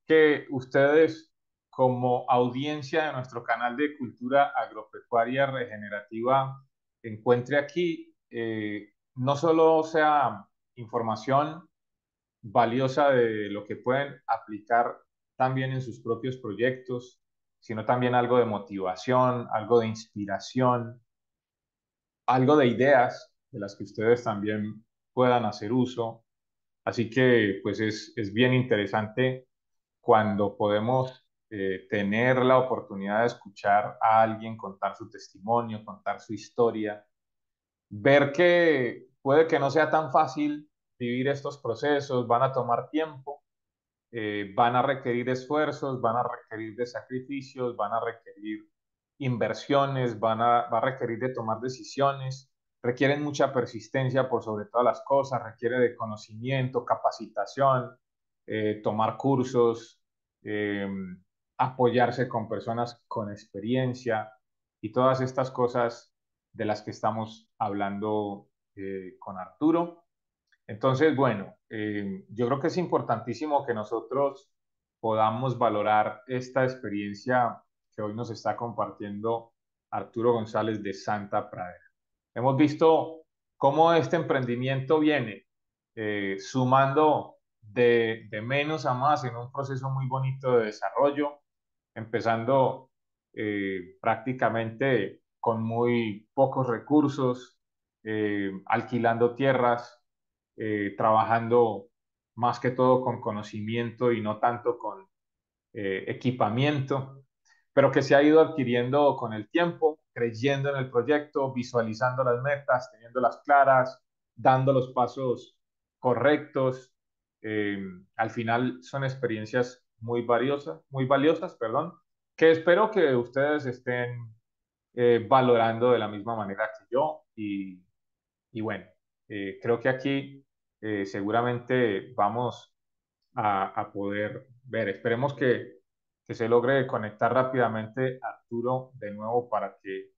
que ustedes como audiencia de nuestro canal de cultura agropecuaria regenerativa encuentre aquí no solo sea información valiosa de lo que pueden aplicar también en sus propios proyectos, sino también algo de motivación, algo de inspiración, algo de ideas de las que ustedes también puedan hacer uso. Así que pues es bien interesante cuando podemos tener la oportunidad de escuchar a alguien contar su testimonio, contar su historia, ver que puede que no sea tan fácil vivir estos procesos, van a tomar tiempo, van a requerir esfuerzos, van a requerir de sacrificios, van a requerir inversiones, va a requerir de tomar decisiones, requieren mucha persistencia por sobre todas las cosas, requiere de conocimiento, capacitación, tomar cursos, eh, apoyarse con personas con experiencia y todas estas cosas de las que estamos hablando con Arturo. Entonces, bueno, yo creo que es importantísimo que nosotros podamos valorar esta experiencia que hoy nos está compartiendo Arturo González de Santa Pradera. Hemos visto cómo este emprendimiento viene sumando de menos a más en un proceso muy bonito de desarrollo, empezando prácticamente con muy pocos recursos, alquilando tierras, trabajando más que todo con conocimiento y no tanto con equipamiento, pero que se ha ido adquiriendo con el tiempo, creyendo en el proyecto, visualizando las metas, teniéndolas claras, dando los pasos correctos. Eh, Al final son experiencias muy valiosas, perdón, que espero que ustedes estén valorando de la misma manera que yo y bueno, creo que aquí seguramente vamos a poder ver. Esperemos que se logre conectar rápidamente Arturo de nuevo para que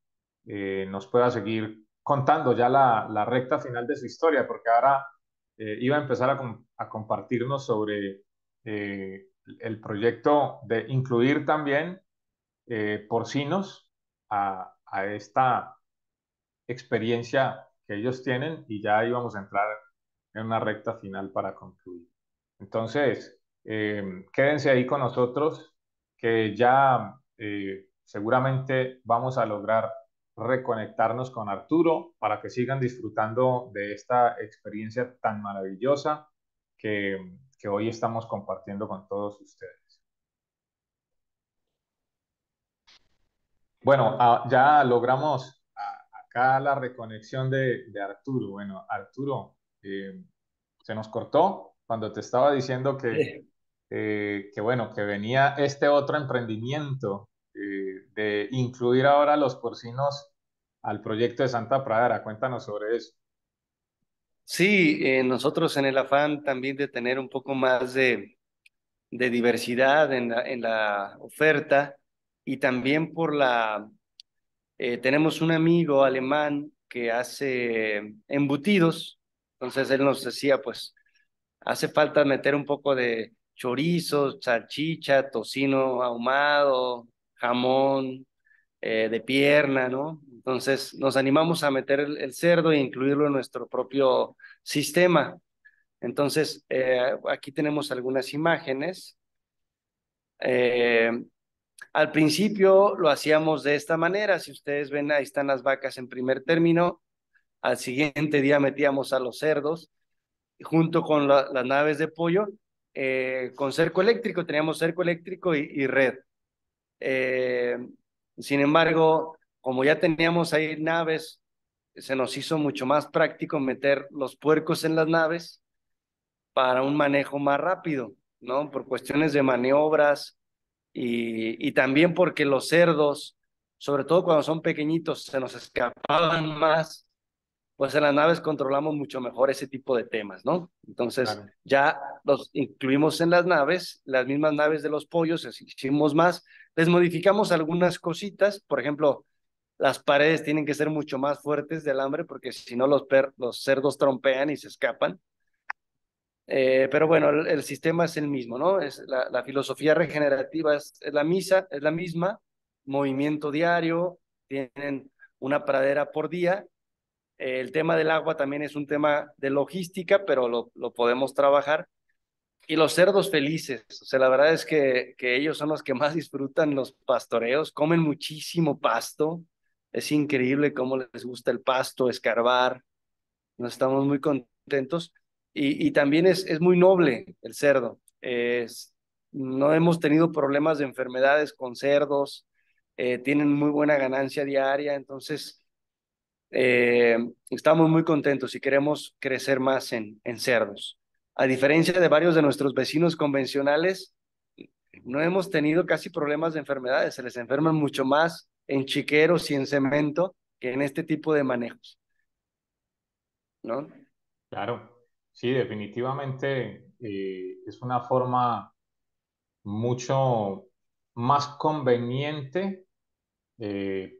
nos pueda seguir contando ya la recta final de su historia, porque ahora iba a empezar a compartirnos sobre el proyecto de incluir también porcinos a esta experiencia que ellos tienen y ya íbamos a entrar en una recta final para concluir. Entonces, quédense ahí con nosotros que ya seguramente vamos a lograr reconectarnos con Arturo para que sigan disfrutando de esta experiencia tan maravillosa que hoy estamos compartiendo con todos ustedes. Bueno, ya logramos acá la reconexión de Arturo. Bueno, Arturo, se nos cortó cuando te estaba diciendo que bueno, que venía este otro emprendimiento de incluir ahora a los porcinos al proyecto de Santa Pradera. Cuéntanos sobre eso. Sí, nosotros en el afán también de tener un poco más de diversidad en la oferta y también tenemos un amigo alemán que hace embutidos, entonces él nos decía, pues hace falta meter un poco de chorizo, salchicha, tocino ahumado, jamón, de pierna, ¿no? Entonces nos animamos a meter el cerdo e incluirlo en nuestro propio sistema. Entonces, aquí tenemos algunas imágenes. Eh, Al principio lo hacíamos de esta manera. Si ustedes ven, ahí están las vacas en primer término. Al siguiente día metíamos a los cerdos junto con las naves de pollo, con cerco eléctrico. Teníamos cerco eléctrico y red. Eh, Sin embargo, como ya teníamos ahí naves, se nos hizo mucho más práctico meter los puercos en las naves para un manejo más rápido, ¿no? Por cuestiones de maniobras y también porque los cerdos, sobre todo cuando son pequeñitos, se nos escapaban más, pues en las naves controlamos mucho mejor ese tipo de temas, ¿no? Entonces Claro. ya los incluimos en las mismas naves de los pollos, hicimos más, les modificamos algunas cositas, por ejemplo, las paredes tienen que ser mucho más fuertes de alambre porque si no los cerdos trompean y se escapan. Pero bueno, el sistema es el mismo, ¿no? Es la filosofía regenerativa es la misma, movimiento diario, tienen una pradera por día. El tema del agua también es un tema de logística, pero lo podemos trabajar. Y los cerdos felices, o sea, la verdad es que ellos son los que más disfrutan los pastoreos, comen muchísimo pasto, es increíble cómo les gusta el pasto, escarbar, nos estamos muy contentos y también es muy noble el cerdo. No hemos tenido problemas de enfermedades con cerdos, tienen muy buena ganancia diaria, entonces eh, estamos muy contentos y queremos crecer más en cerdos. A diferencia de varios de nuestros vecinos convencionales, no hemos tenido casi problemas de enfermedades, se les enferman mucho más en chiqueros y en cemento que en este tipo de manejos, ¿no? Claro, sí, definitivamente es una forma mucho más conveniente eh,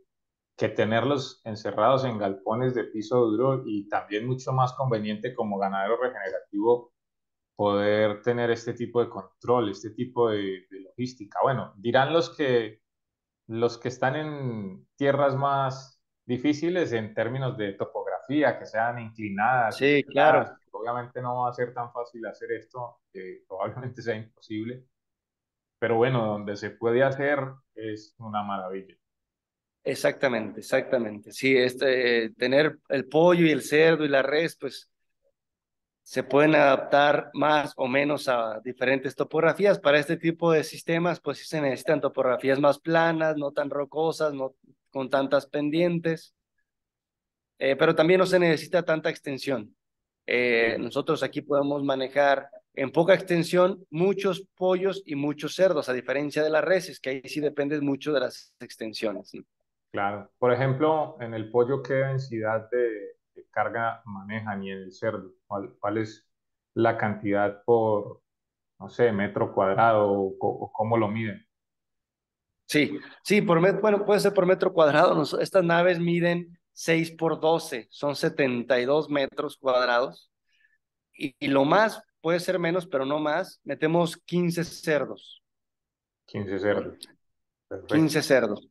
que tenerlos encerrados en galpones de piso duro y también mucho más conveniente como ganadero regenerativo poder tener este tipo de control, este tipo de logística. Bueno, dirán los que están en tierras más difíciles en términos de topografía, que sean inclinadas, Sí, empinadas, claro. obviamente no va a ser tan fácil hacer esto, probablemente sea imposible, pero bueno, donde se puede hacer es una maravilla. Exactamente, exactamente. Sí, tener el pollo y el cerdo y la res, pues se pueden adaptar más o menos a diferentes topografías. Para este tipo de sistemas, pues sí se necesitan topografías más planas, no tan rocosas, no con tantas pendientes, pero también no se necesita tanta extensión. Sí, Nosotros aquí podemos manejar en poca extensión muchos pollos y muchos cerdos, a diferencia de las reses, que ahí sí depende mucho de las extensiones, ¿no? claro. Por ejemplo, en el pollo, ¿qué densidad de carga manejan y en el cerdo? ¿Cuál es la cantidad por, no sé, metro cuadrado o cómo lo miden? Sí, sí, bueno, puede ser por metro cuadrado. Estas naves miden 6 por 12, son 72 metros cuadrados. Y lo más, puede ser menos, pero no más, metemos 15 cerdos, 15 ¿no? cerdos. Perfecto. 15 cerdos.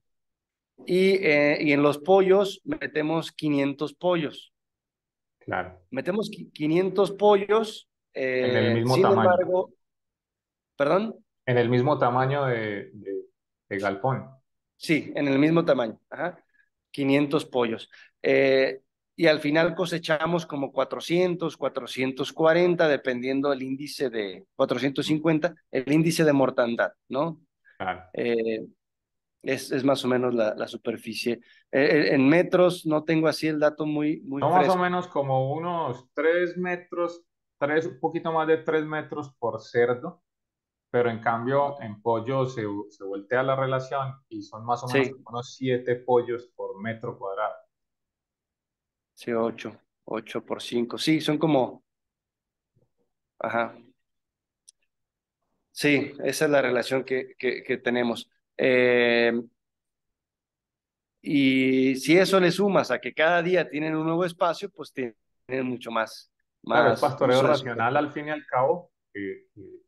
Y en los pollos metemos 500 pollos. Claro. Metemos 500 pollos, En el mismo sin tamaño. embargo, perdón, En el mismo tamaño de galpón. sí, en el mismo tamaño. Ajá. 500 pollos. Eh, y al final cosechamos como 400, 440, dependiendo del índice de 450, el índice de mortandad, ¿no? Claro. Eh, Es más o menos la superficie. En metros no tengo así el dato muy Son más o fresco. menos como unos 3 metros, un poquito más de 3 metros por cerdo, pero en cambio en pollo se voltea la relación y son más o menos Sí, como unos 7 pollos por metro cuadrado. sí, 8 por 5. Sí, son como, ajá. Sí, esa es la relación que tenemos. Y si eso le sumas a que cada día tienen un nuevo espacio, pues tienen mucho Claro, es más pastoreo uso de racional superficie. al fin y al cabo, que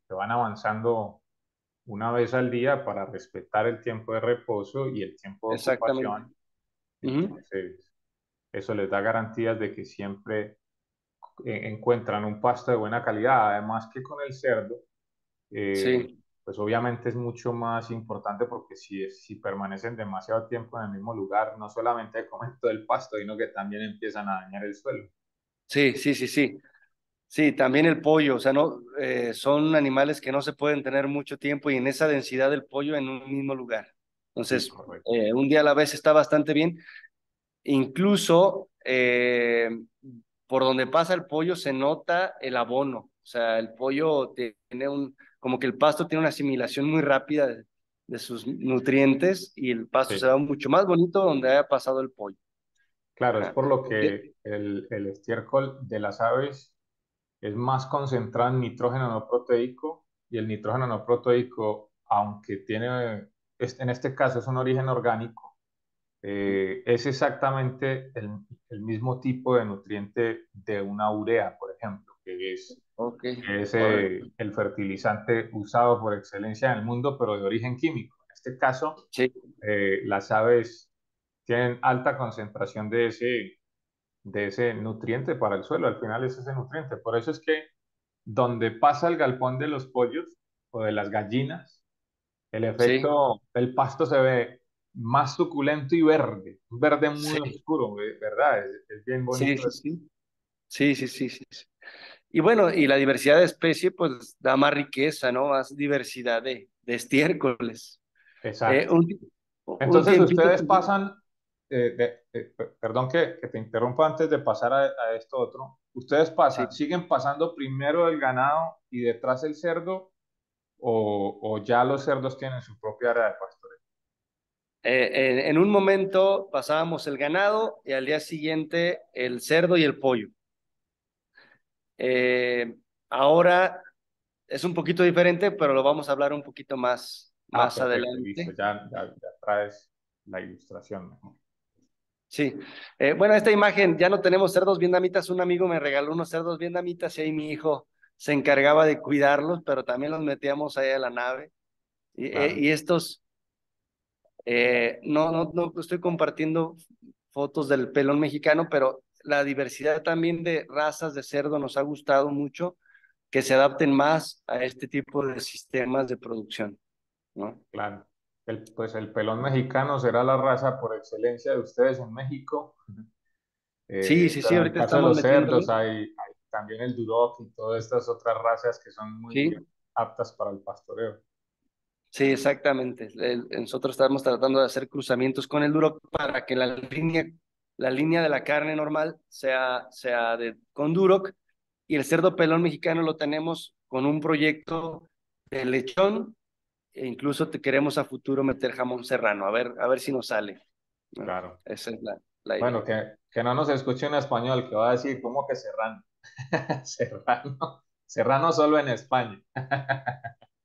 van avanzando una vez al día para respetar el tiempo de reposo y el tiempo de Exactamente. ocupación. Ujú. Entonces, eso les da garantías de que siempre encuentran un pasto de buena calidad. Además que con el cerdo, Sí, pues obviamente es mucho más importante porque si permanecen demasiado tiempo en el mismo lugar, no solamente comen todo el pasto, sino que también empiezan a dañar el suelo. sí, sí, sí, sí. Sí, también el pollo, o sea, no, son animales que no se pueden tener mucho tiempo y en esa densidad del pollo en un mismo lugar. Sí, Entonces, correcto. un día a la vez está bastante bien. Incluso por donde pasa el pollo se nota el abono. O sea, el pollo tiene como que el pasto tiene una asimilación muy rápida de sus nutrientes y el pasto se Sí. va mucho más bonito donde haya pasado el pollo. Claro, es Ajá. por lo que el estiércol de las aves es más concentrado en nitrógeno no proteico y el nitrógeno no proteico, aunque tiene, en este caso es un origen orgánico, es exactamente el mismo tipo de nutriente de una urea, por ejemplo, Ok, que es órale. el fertilizante usado por excelencia en el mundo, pero de origen químico. En este caso, Sí, las aves tienen alta concentración de ese nutriente para el suelo, al final es ese nutriente. Por eso es que donde pasa el galpón de los pollos o de las gallinas, el sí, efecto, el pasto se ve más suculento y verde, un verde muy sí, oscuro, ¿verdad? Es bien sí, bonito sí, eso. sí. Sí, sí, sí, sí, sí. Y bueno, y la diversidad de especie, pues da más riqueza, ¿no? Más diversidad de estiércoles. Eh, Exacto. un, ti- un Entonces tiempito. ustedes pasan, perdón que te interrumpa antes de pasar a esto otro, ustedes Sí. siguen pasando primero el ganado y detrás el cerdo o ya los cerdos tienen su propia área de pastoreo. En un momento pasábamos el ganado y al día siguiente el cerdo y el pollo. Eh, Ahora es un poquito diferente, pero lo vamos a hablar un poquito Ah, más perfecto, listo, adelante. ya traes la ilustración mejor. Sí. Bueno, esta imagen ya no tenemos cerdos vietnamitas. Un amigo me regaló unos cerdos vietnamitas y ahí mi hijo se encargaba de cuidarlos, pero también los metíamos ahí a la nave. Claro, Y estos, no estoy compartiendo fotos del pelón mexicano, pero la diversidad también de razas de cerdo nos ha gustado mucho que se adapten más a este tipo de sistemas de producción, ¿no? claro. Pues el pelón mexicano será la raza por excelencia de ustedes en México. Sí, sí, sí, Pero en el ahorita caso de estamos los cerdos metiéndole. hay también el duroc y todas estas otras razas que son muy Sí, aptas para el pastoreo. sí, exactamente. Nosotros estamos tratando de hacer cruzamientos con el duro para que la línea de la carne normal sea con Duroc y el cerdo pelón mexicano lo tenemos con un proyecto de lechón e incluso te queremos a futuro meter jamón serrano, a ver si nos sale, ¿no? Claro. Esa es la Bueno, idea. que no nos escuche en español, que va a decir, ¿cómo que serrano? Serrano. Serrano solo en España.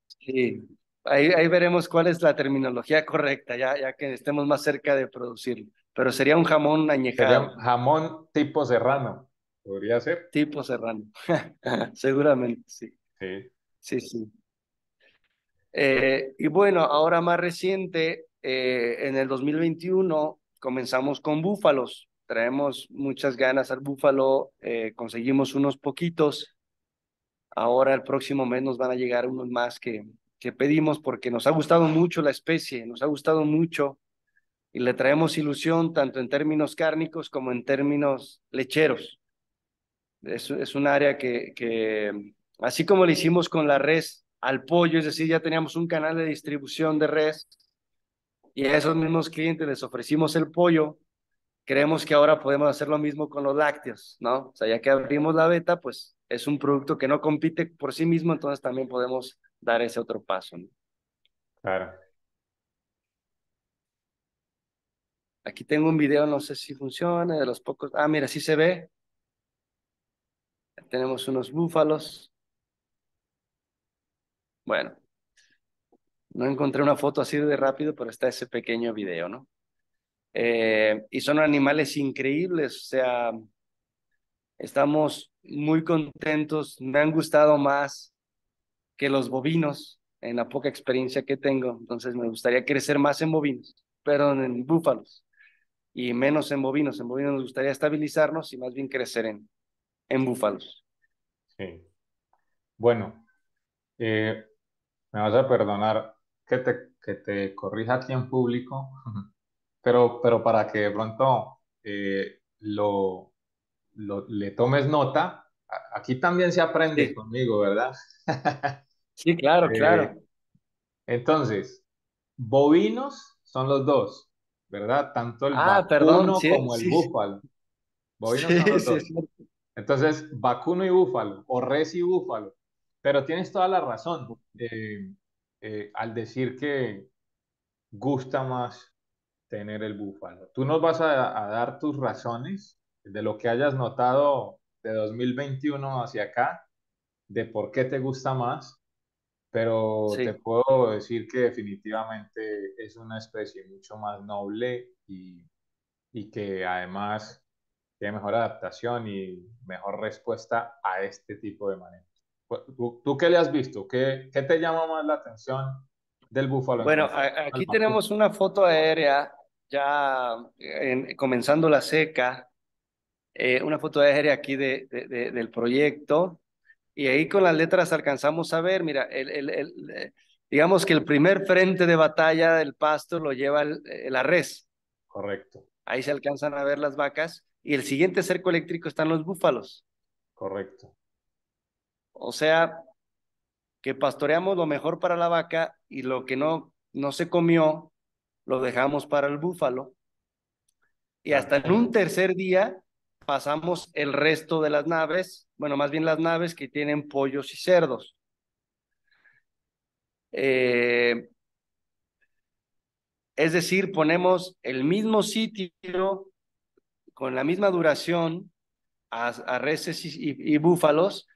Sí, ahí veremos cuál es la terminología correcta, ya que estemos más cerca de producirlo. Pero sería un jamón Sería un añejado, jamón tipo serrano. ¿Podría ser? tipo serrano. Seguramente, sí. Sí. Sí, sí. Y bueno, ahora más reciente, en el 2021 comenzamos con búfalos. Traemos muchas ganas al búfalo, conseguimos unos poquitos. Ahora el próximo mes nos van a llegar unos más que pedimos porque nos ha gustado mucho la especie, nos ha gustado mucho y le traemos ilusión tanto en términos cárnicos como en términos lecheros. Es un área así como lo hicimos con la res al pollo, es decir, ya teníamos un canal de distribución de res, y a esos mismos clientes les ofrecimos el pollo. Creemos que ahora podemos hacer lo mismo con los lácteos, ¿no? O sea, ya que abrimos la beta, pues es un producto que no compite por sí mismo, entonces también podemos dar ese otro paso, ¿no? Claro. Aquí tengo un video, no sé si funciona, de los pocos. Ah, mira, sí se ve. Tenemos unos búfalos. Bueno, no encontré una foto así de rápido, pero está ese pequeño video, ¿no? Y son animales increíbles, o sea, estamos muy contentos. Me han gustado más que los bovinos en la poca experiencia que tengo. Entonces me gustaría crecer más en bovinos, perdón, en búfalos y menos en bovinos. En bovinos nos gustaría estabilizarnos y más bien crecer en búfalos. Sí. Bueno, me vas a perdonar que te corrija aquí en público, pero para que de pronto le tomes nota, aquí también se aprende Sí, conmigo, ¿verdad? sí, claro, Eh, claro. entonces, bovinos son los dos, ¿verdad? Tanto el Ah, perdón, vacuno sí, como el sí, búfalo. Bovinos son sí, los sí, dos. es cierto. Entonces, vacuno y búfalo, o res y búfalo. Pero tienes toda la razón al decir que gusta más tener el búfalo. Tú nos vas a dar tus razones de lo que hayas notado de 2021 hacia acá, de por qué te gusta más, pero te Sí. puedo decir que definitivamente es una especie mucho más noble y que además tiene mejor adaptación y mejor respuesta a este tipo de manejo. ¿Tú qué le has visto? ¿Qué te llama más la atención del búfalo en Bueno, comparación al aquí vacuno? tenemos una foto aérea ya comenzando la seca, una foto aérea aquí del proyecto. Y ahí con las letras alcanzamos a ver, mira, digamos que el primer frente de batalla del pasto lo lleva la res. Correcto, Ahí se alcanzan a ver las vacas. Y el siguiente cerco eléctrico están los búfalos. correcto. O sea, que pastoreamos lo mejor para la vaca y lo que no se comió, lo dejamos para el búfalo. Y Claro, hasta en un tercer día pasamos el resto de las naves, bueno, más bien las naves que tienen pollos y cerdos. Eh, Es decir, ponemos el mismo sitio con la misma duración a reses y búfalos,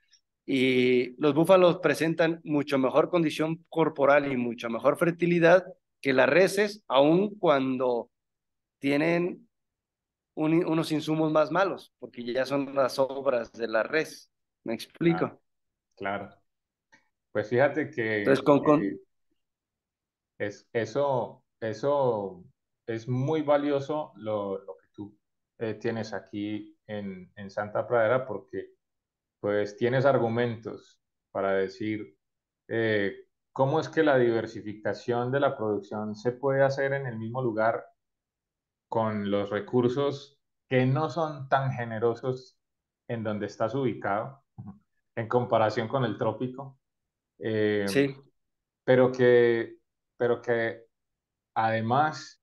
y los búfalos presentan mucho mejor condición corporal y mucho mejor fertilidad que las reses, aun cuando tienen unos insumos más malos, porque ya son las obras de la res. ¿Me claro, explico? claro. Pues fíjate Entonces, que con eso es muy valioso lo que tú tienes aquí en Santa Pradera porque pues tienes argumentos para decir cómo es que la diversificación de la producción se puede hacer en el mismo lugar con los recursos que no son tan generosos en donde estás ubicado en comparación con el trópico, eh, sí, pero que, pero que además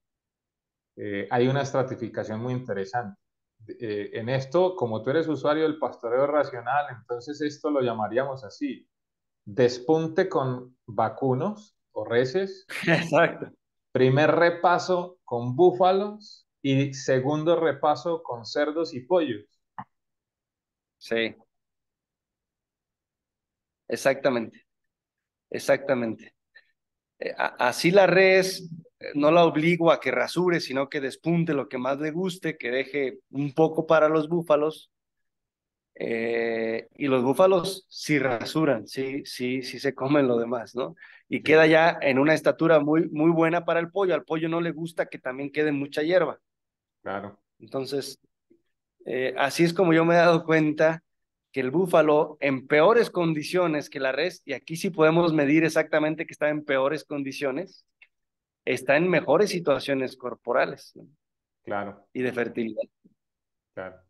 hay una estratificación muy interesante. En esto, como tú eres usuario del pastoreo racional, entonces esto lo llamaríamos así, despunte con vacunos o reses, exacto, primer repaso con búfalos y segundo repaso con cerdos y pollos. sí, exactamente, exactamente. Así la res no la obligo a que rasure, sino que despunte lo que más le guste, que deje un poco para los búfalos. Y los búfalos sí rasuran, sí, sí, sí se comen lo demás, ¿no? Y queda Sí, ya en una estatura muy, muy buena para el pollo. Al pollo no le gusta que también quede mucha hierba. claro, Entonces, así es como yo me he dado cuenta que el búfalo en peores condiciones que la res, y aquí sí podemos medir exactamente que está en peores condiciones, está en mejores situaciones corporales, ¿no? claro, Y de fertilidad. claro.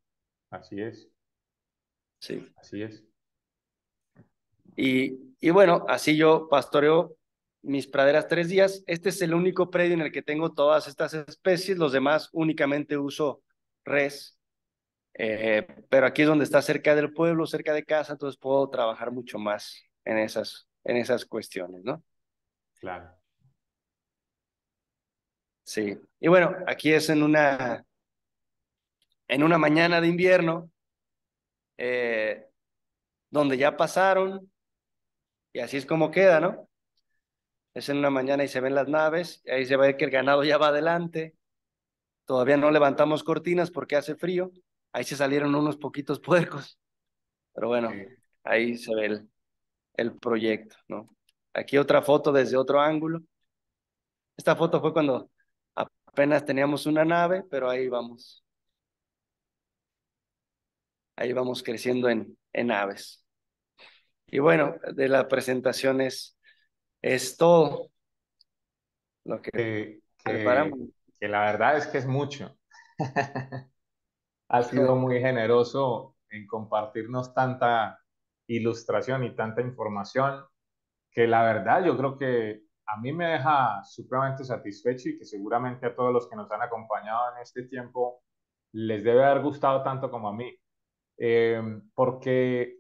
Así es, Sí. así es. Y bueno, así yo pastoreo. mis praderas 3 días. Este es el único predio en el que tengo todas estas especies, los demás únicamente uso res, pero aquí es donde está cerca del pueblo, cerca de casa, entonces puedo trabajar mucho más en esas cuestiones, ¿no? Claro. Sí. Y bueno, aquí es en una mañana de invierno, eh, donde ya pasaron, y así es como queda, ¿no? Es en una mañana y se ven las naves, y ahí se ve que el ganado ya va adelante. Todavía no levantamos cortinas porque hace frío. Ahí se salieron unos poquitos puercos, pero bueno, ahí se ve el proyecto, ¿no? Aquí otra foto desde otro ángulo. Esta foto fue cuando apenas teníamos una nave, pero ahí vamos creciendo en naves. Y bueno, de la presentación es todo lo que Que, preparamos. que, que la verdad es que es mucho. Ha sido muy generoso en compartirnos tanta ilustración y tanta información que la verdad yo creo que a mí me deja supremamente satisfecho y que seguramente a todos los que nos han acompañado en este tiempo les debe haber gustado tanto como a mí. Porque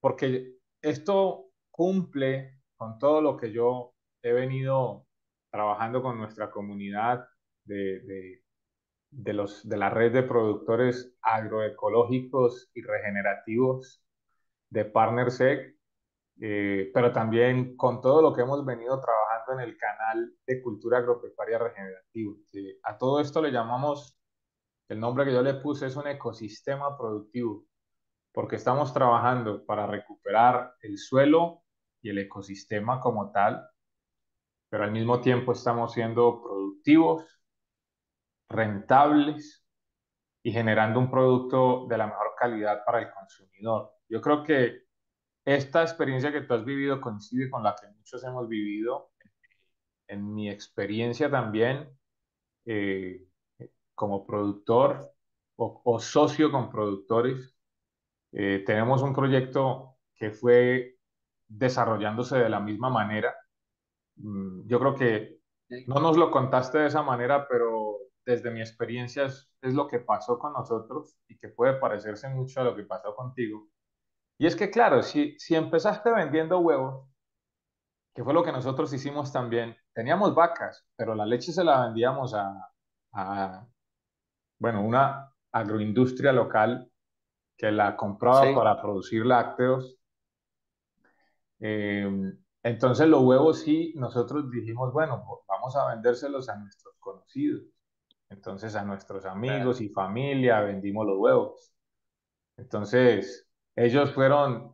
porque esto cumple con todo lo que yo he venido trabajando con nuestra comunidad de, de, de la red de productores agroecológicos y regenerativos de PartnerSec, pero también con todo lo que hemos venido trabajando en el canal de Cultura Agropecuaria Regenerativa. Que a todo esto le llamamos, el nombre que yo le puse es un ecosistema productivo porque estamos trabajando para recuperar el suelo y el ecosistema como tal, pero al mismo tiempo estamos siendo productivos, rentables y generando un producto de la mejor calidad para el consumidor. Yo creo que esta experiencia que tú has vivido coincide con la que muchos hemos vivido. En mi experiencia también, eh, como productor o socio con productores, tenemos un proyecto que fue desarrollándose de la misma manera. Yo creo que no nos lo contaste de esa manera, pero desde mi experiencia es lo que pasó con nosotros y que puede parecerse mucho a lo que pasó contigo. Y es que, claro, si empezaste vendiendo huevos, que fue lo que nosotros hicimos también, teníamos vacas, pero la leche se la vendíamos a bueno, una agroindustria local que la compraba Sí, para producir lácteos. Entonces los huevos sí, nosotros dijimos, bueno, pues vamos a vendérselos a nuestros conocidos. Entonces a nuestros claro. amigos y familia vendimos los huevos. Entonces ellos fueron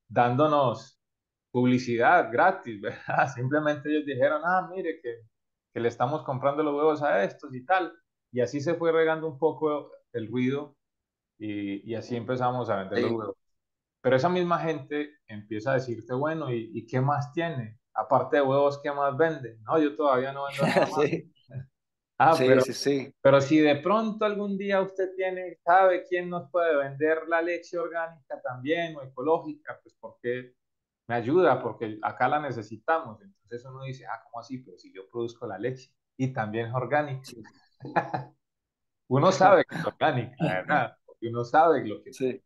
dándonos publicidad gratis, ¿verdad? Simplemente ellos dijeron, mire que le estamos comprando los huevos a estos y tal. Y así se fue regando un poco el ruido y así empezamos a vender los Sí, huevos. Pero esa misma gente empieza a decirte, bueno, y qué más tiene? Aparte de huevos, ¿qué más vende? No, yo todavía no vendo nada más. sí, Ah, sí, sí, sí. pero si de pronto algún día usted tiene, sabe quién nos puede vender la leche orgánica también o ecológica, pues porque me ayuda, porque acá la necesitamos. Entonces uno dice, ¿cómo así? Pero si yo produzco la leche y también es orgánica. Sí, Uno sabe que es orgánica, ¿verdad? Porque uno sabe lo que tiene. sí.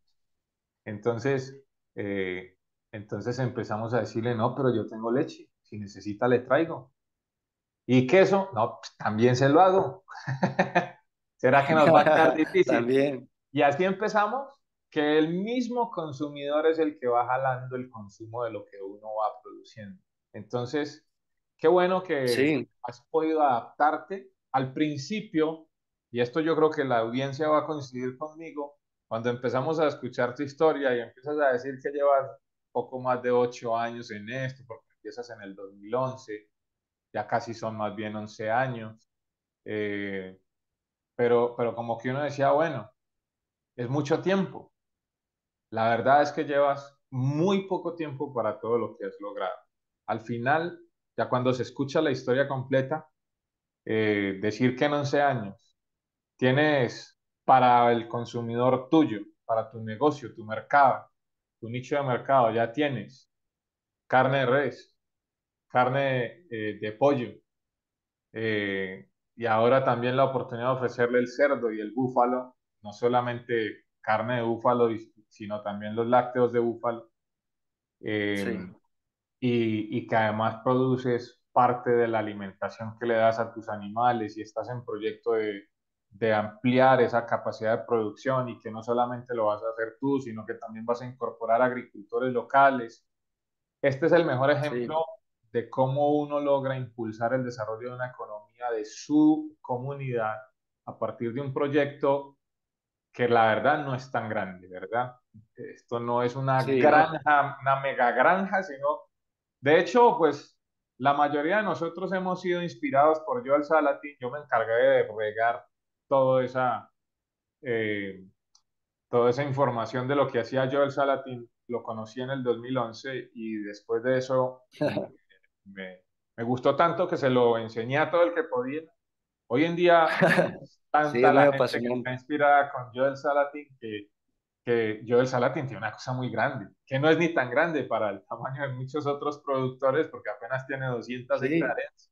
Entonces, eh, entonces empezamos a decirle, no, pero yo tengo leche, si necesita le traigo. ¿Y queso? No, pues, también se lo hago. ¿Será que nos va a quedar difícil? También. Y así empezamos, que el mismo consumidor es el que va jalando el consumo de lo que uno va produciendo. Entonces, qué bueno que Sí, has podido adaptarte al principio, y esto yo creo que la audiencia va a coincidir conmigo, cuando empezamos a escuchar tu historia y empiezas a decir que llevas poco más de 8 años en esto, porque empiezas en el 2011, ya casi son más bien 11 años, eh, pero como que uno decía, bueno, es mucho tiempo. La verdad es que llevas muy poco tiempo para todo lo que has logrado. Al final, ya cuando se escucha la historia completa, decir que en 11 años tienes para el consumidor tuyo, para tu negocio, tu mercado, tu nicho de mercado, ya tienes carne de res, carne de pollo. Y ahora también la oportunidad de ofrecerle el cerdo y el búfalo, no solamente carne de búfalo, sino también los lácteos de búfalo. Eh, Sí, y que además produces parte de la alimentación que le das a tus animales y estás en proyecto de ampliar esa capacidad de producción y que no solamente lo vas a hacer tú, sino que también vas a incorporar agricultores locales. Este es el mejor sí, ejemplo de cómo uno logra impulsar el desarrollo de una economía de su comunidad a partir de un proyecto que la verdad no es tan grande, ¿verdad? Esto no es una sí, no, granja, una mega granja, sino, de hecho, pues la mayoría de nosotros hemos sido inspirados por Joel Salatin. Yo me encargué de regar toda esa, eh, toda esa información de lo que hacía Joel Salatin. Lo conocí en el 2011 y después de eso me, me gustó tanto que se lo enseñé a todo el que podía. Hoy en día es sí, tanta es muy la gente que está apasionante. inspirada con Joel Salatin que Joel Salatin tiene una cosa muy grande, que no es ni tan grande para el tamaño de muchos otros productores, porque apenas tiene 200 Sí, hectáreas.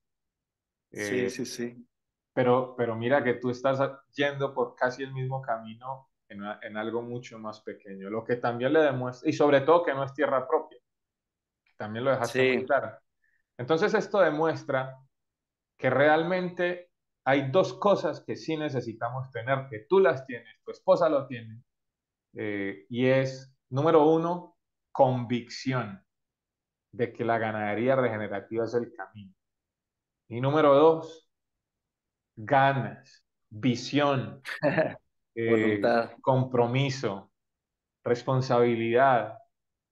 sí, Eh, sí, sí, pero mira que tú estás yendo por casi el mismo camino en algo mucho más pequeño, lo que también le demuestra, y sobre todo que no es tierra propia, que también lo dejaste muy sí, claro. Entonces esto demuestra que realmente hay dos cosas que sí necesitamos tener, que tú las tienes, tu esposa lo tiene, y es, número uno, convicción de que la ganadería regenerativa es el camino. Y número dos, ganas, visión, voluntad, compromiso, responsabilidad,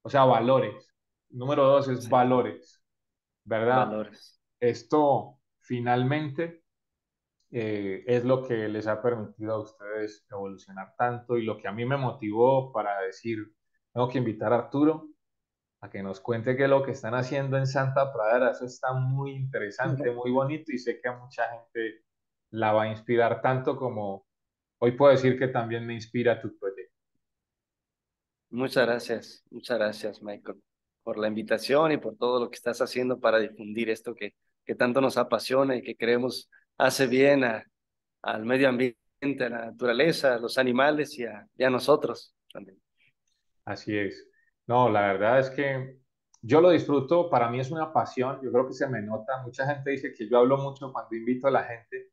o sea, valores. Número dos es sí, valores, ¿verdad? valores. Esto finalmente es lo que les ha permitido a ustedes evolucionar tanto y lo que a mí me motivó para decir, tengo que invitar a Arturo a que nos cuente qué es lo que están haciendo en Santa Pradera. Eso está muy interesante, muy bonito y sé que a mucha gente la va a inspirar tanto como hoy puedo decir que también me inspira tu proyecto. Muchas gracias, Michael, por la invitación y por todo lo que estás haciendo para difundir esto que tanto nos apasiona y que creemos hace bien al medio ambiente, a la naturaleza, a los animales y a nosotros también. Así es. No, la verdad es que yo lo disfruto, para mí es una pasión, yo creo que se me nota. Mucha gente dice que yo hablo mucho cuando invito a la gente,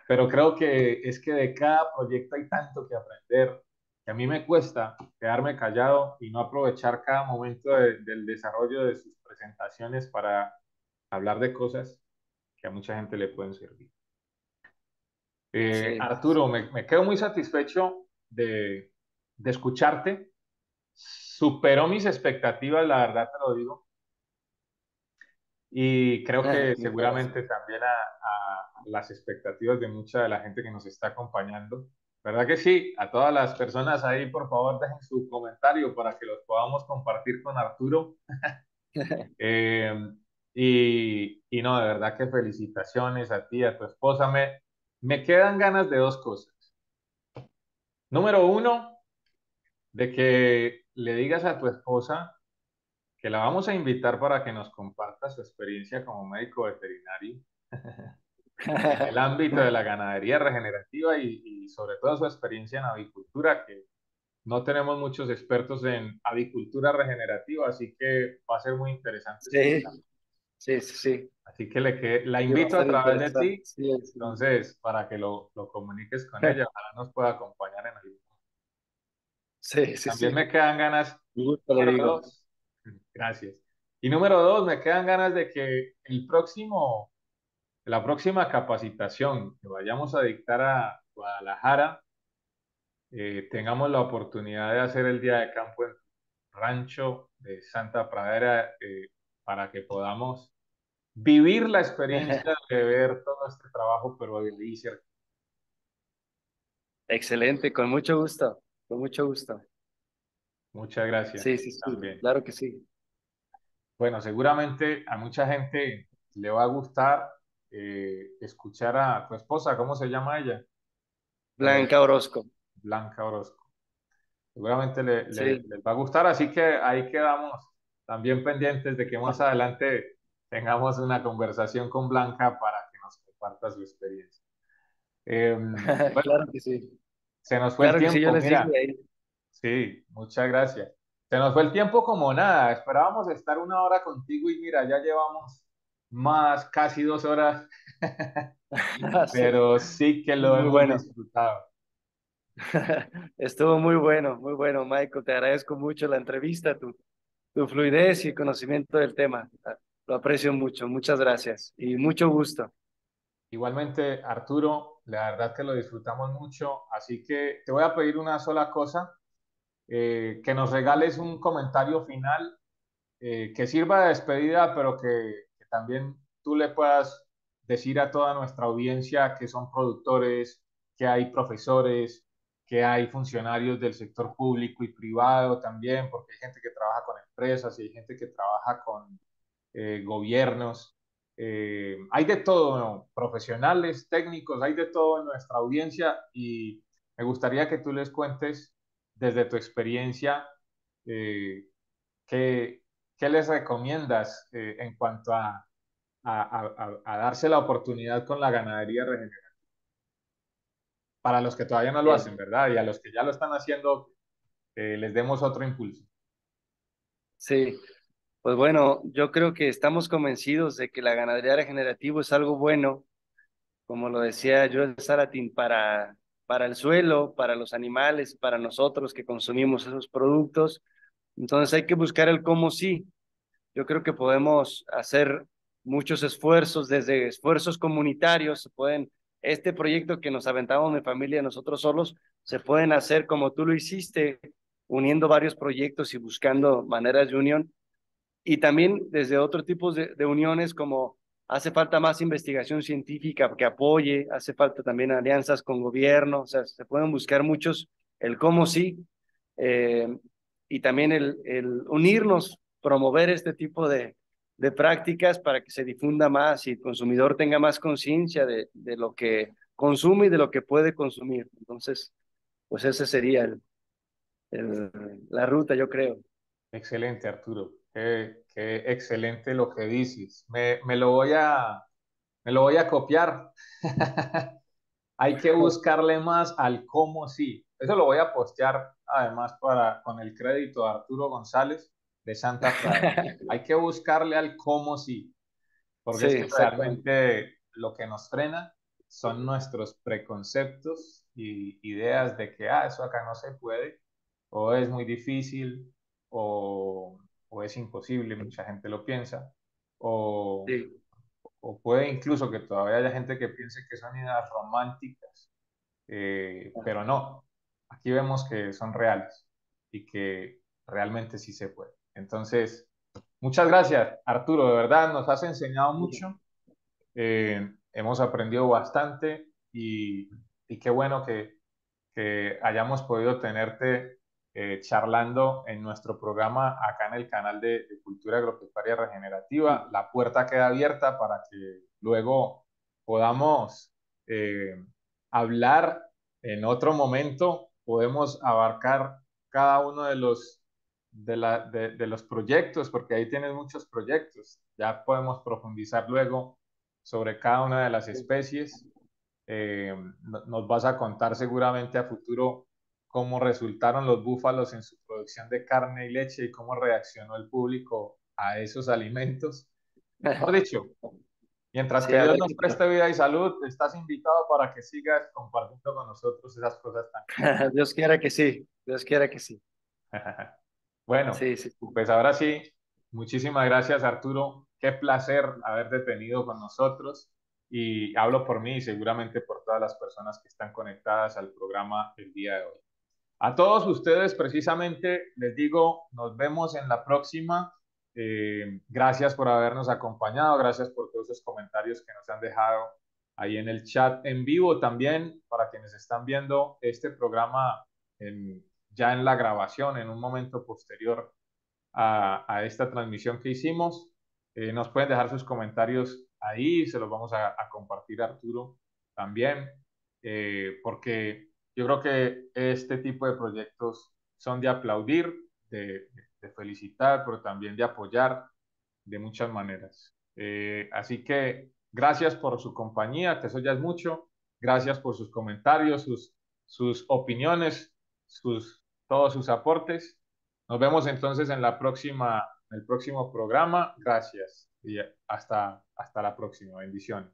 pero creo que es que de cada proyecto hay tanto que aprender, que a mí me cuesta quedarme callado y no aprovechar cada momento del desarrollo de sus presentaciones para hablar de cosas que a mucha gente le pueden servir. Sí, Arturo, me quedo muy satisfecho de escucharte. Superó mis expectativas, la verdad te lo digo. Y creo que muchas gracias. seguramente también a las expectativas de mucha de la gente que nos está acompañando. ¿Verdad que sí? A todas las personas ahí, por favor, dejen su comentario para que los podamos compartir con Arturo. Eh, y no, de verdad que felicitaciones a ti, a tu esposa. Me quedan ganas de dos cosas. Número uno, de que le digas a tu esposa que la vamos a invitar para que nos comparta su experiencia como médico veterinario en el ámbito de la ganadería regenerativa y sobre todo su experiencia en avicultura, que no tenemos muchos expertos en avicultura regenerativa, así que va a ser muy interesante Sí, escuchar. sí, sí, sí. Así que la Sí, va a invito a estar través de interesante. ti, Sí, sí. entonces, para que lo comuniques con ella, ojalá nos pueda acompañar en algún. Sí, sí, También sí. me quedan ganas, Un gusto le número digo. dos, gracias. Y número dos, me quedan ganas de que la próxima capacitación que vayamos a dictar a Guadalajara, tengamos la oportunidad de hacer el día de campo en rancho de Santa Pradera, para que podamos vivir la experiencia de ver todo este trabajo, pero de ahí cerca. Excelente, con mucho gusto, con mucho gusto. Muchas gracias Sí, sí, sí, también. claro que sí. Bueno, seguramente a mucha gente le va a gustar escuchar a tu esposa, ¿cómo se llama ella? Blanca Orozco. Blanca Orozco. Seguramente Sí, les va a gustar, así que ahí quedamos. también pendientes de que más adelante tengamos una conversación con Blanca para que nos comparta su experiencia. Bueno, Claro que sí. se nos fue el Claro que sí, yo tiempo, les digo mira. de ahí. Sí, muchas gracias. Se nos fue el tiempo como nada. Esperábamos estar una hora contigo y mira, ya llevamos más, casi 2 horas, Sí, pero sí que lo muy hemos bueno. disfrutado. Estuvo muy bueno, Michael. Te agradezco mucho la entrevista, tu fluidez y conocimiento del tema. Lo aprecio mucho. Muchas gracias y mucho gusto. Igualmente, Arturo, la verdad que lo disfrutamos mucho, así que te voy a pedir una sola cosa, que nos regales un comentario final que sirva de despedida, pero que también tú le puedas decir a toda nuestra audiencia que son productores, que hay profesores, que hay funcionarios del sector público y privado también, porque hay gente que trabaja con empresas y hay gente que trabaja con gobiernos. Hay de todo, ¿no? Profesionales, técnicos, hay de todo en nuestra audiencia y me gustaría que tú les cuentes desde tu experiencia eh, qué, qué les recomiendas en cuanto a darse la oportunidad con la ganadería regenerativa. Para los que todavía no lo Bien. hacen, ¿verdad? Y a los que ya lo están haciendo, les demos otro impulso. Sí, pues bueno, yo creo que estamos convencidos de que la ganadería regenerativa es algo bueno, como lo decía Joel Salatin, para el suelo, para los animales, para nosotros que consumimos esos productos. Entonces hay que buscar el cómo sí. Yo creo que podemos hacer muchos esfuerzos, desde esfuerzos comunitarios, este proyecto que nos aventamos mi familia y nosotros solos, se pueden hacer como tú lo hiciste, uniendo varios proyectos y buscando maneras de unión. Y también desde otro tipo de uniones, como hace falta más investigación científica que apoye, hace falta también alianzas con gobierno, o sea, se pueden buscar muchos, el cómo sí, eh, y también el unirnos, promover este tipo de prácticas para que se difunda más y el consumidor tenga más conciencia de lo que consume y de lo que puede consumir. Entonces, pues esa sería el, la ruta, yo creo. Excelente, Arturo. Qué excelente lo que dices. Me lo voy a copiar. Hay que buscarle más al cómo sí. Eso lo voy a postear además con el crédito de Arturo González de Santa Frada. Hay que buscarle al cómo sí, porque Sí, es que exactamente. realmente lo que nos frena son nuestros preconceptos y ideas de que eso acá no se puede, o es muy difícil, o es imposible, mucha gente lo piensa, o, Sí. o puede incluso que todavía haya gente que piense que son ideas románticas, pero no, aquí vemos que son reales y que realmente sí se puede. Entonces, muchas gracias, Arturo, de verdad nos has enseñado mucho, hemos aprendido bastante y qué bueno que hayamos podido tenerte charlando en nuestro programa acá en el canal de Cultura Agropecuaria Regenerativa. La puerta queda abierta para que luego podamos hablar en otro momento, podemos abarcar cada uno de los proyectos, porque ahí tienes muchos proyectos. Ya podemos profundizar luego sobre cada una de las especies. Nos vas a contar seguramente a futuro cómo resultaron los búfalos en su producción de carne y leche y cómo reaccionó el público a esos alimentos. Mejor dicho, mientras Sí, que Dios habrá nos preste vida y salud, estás invitado para que sigas compartiendo con nosotros esas cosas tan Dios quiera que sí, Dios quiera que sí. bueno, Sí, sí, sí. pues ahora sí, muchísimas gracias Arturo. Qué placer haberte tenido con nosotros y hablo por mí y seguramente por todas las personas que están conectadas al programa el día de hoy. A todos ustedes precisamente les digo, nos vemos en la próxima. Gracias por habernos acompañado, gracias por todos esos comentarios que nos han dejado ahí en el chat en vivo también para quienes están viendo este programa ya en la grabación, en un momento posterior a esta transmisión que hicimos. Nos pueden dejar sus comentarios ahí, se los vamos a compartir a Arturo también, porque yo creo que este tipo de proyectos son de aplaudir, de felicitar, pero también de apoyar de muchas maneras. Así que gracias por su compañía, que eso ya es mucho. Gracias por sus comentarios, sus opiniones, todos sus aportes. Nos vemos entonces en en el próximo programa. Gracias y hasta la próxima. Bendiciones.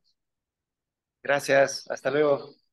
Gracias, hasta luego.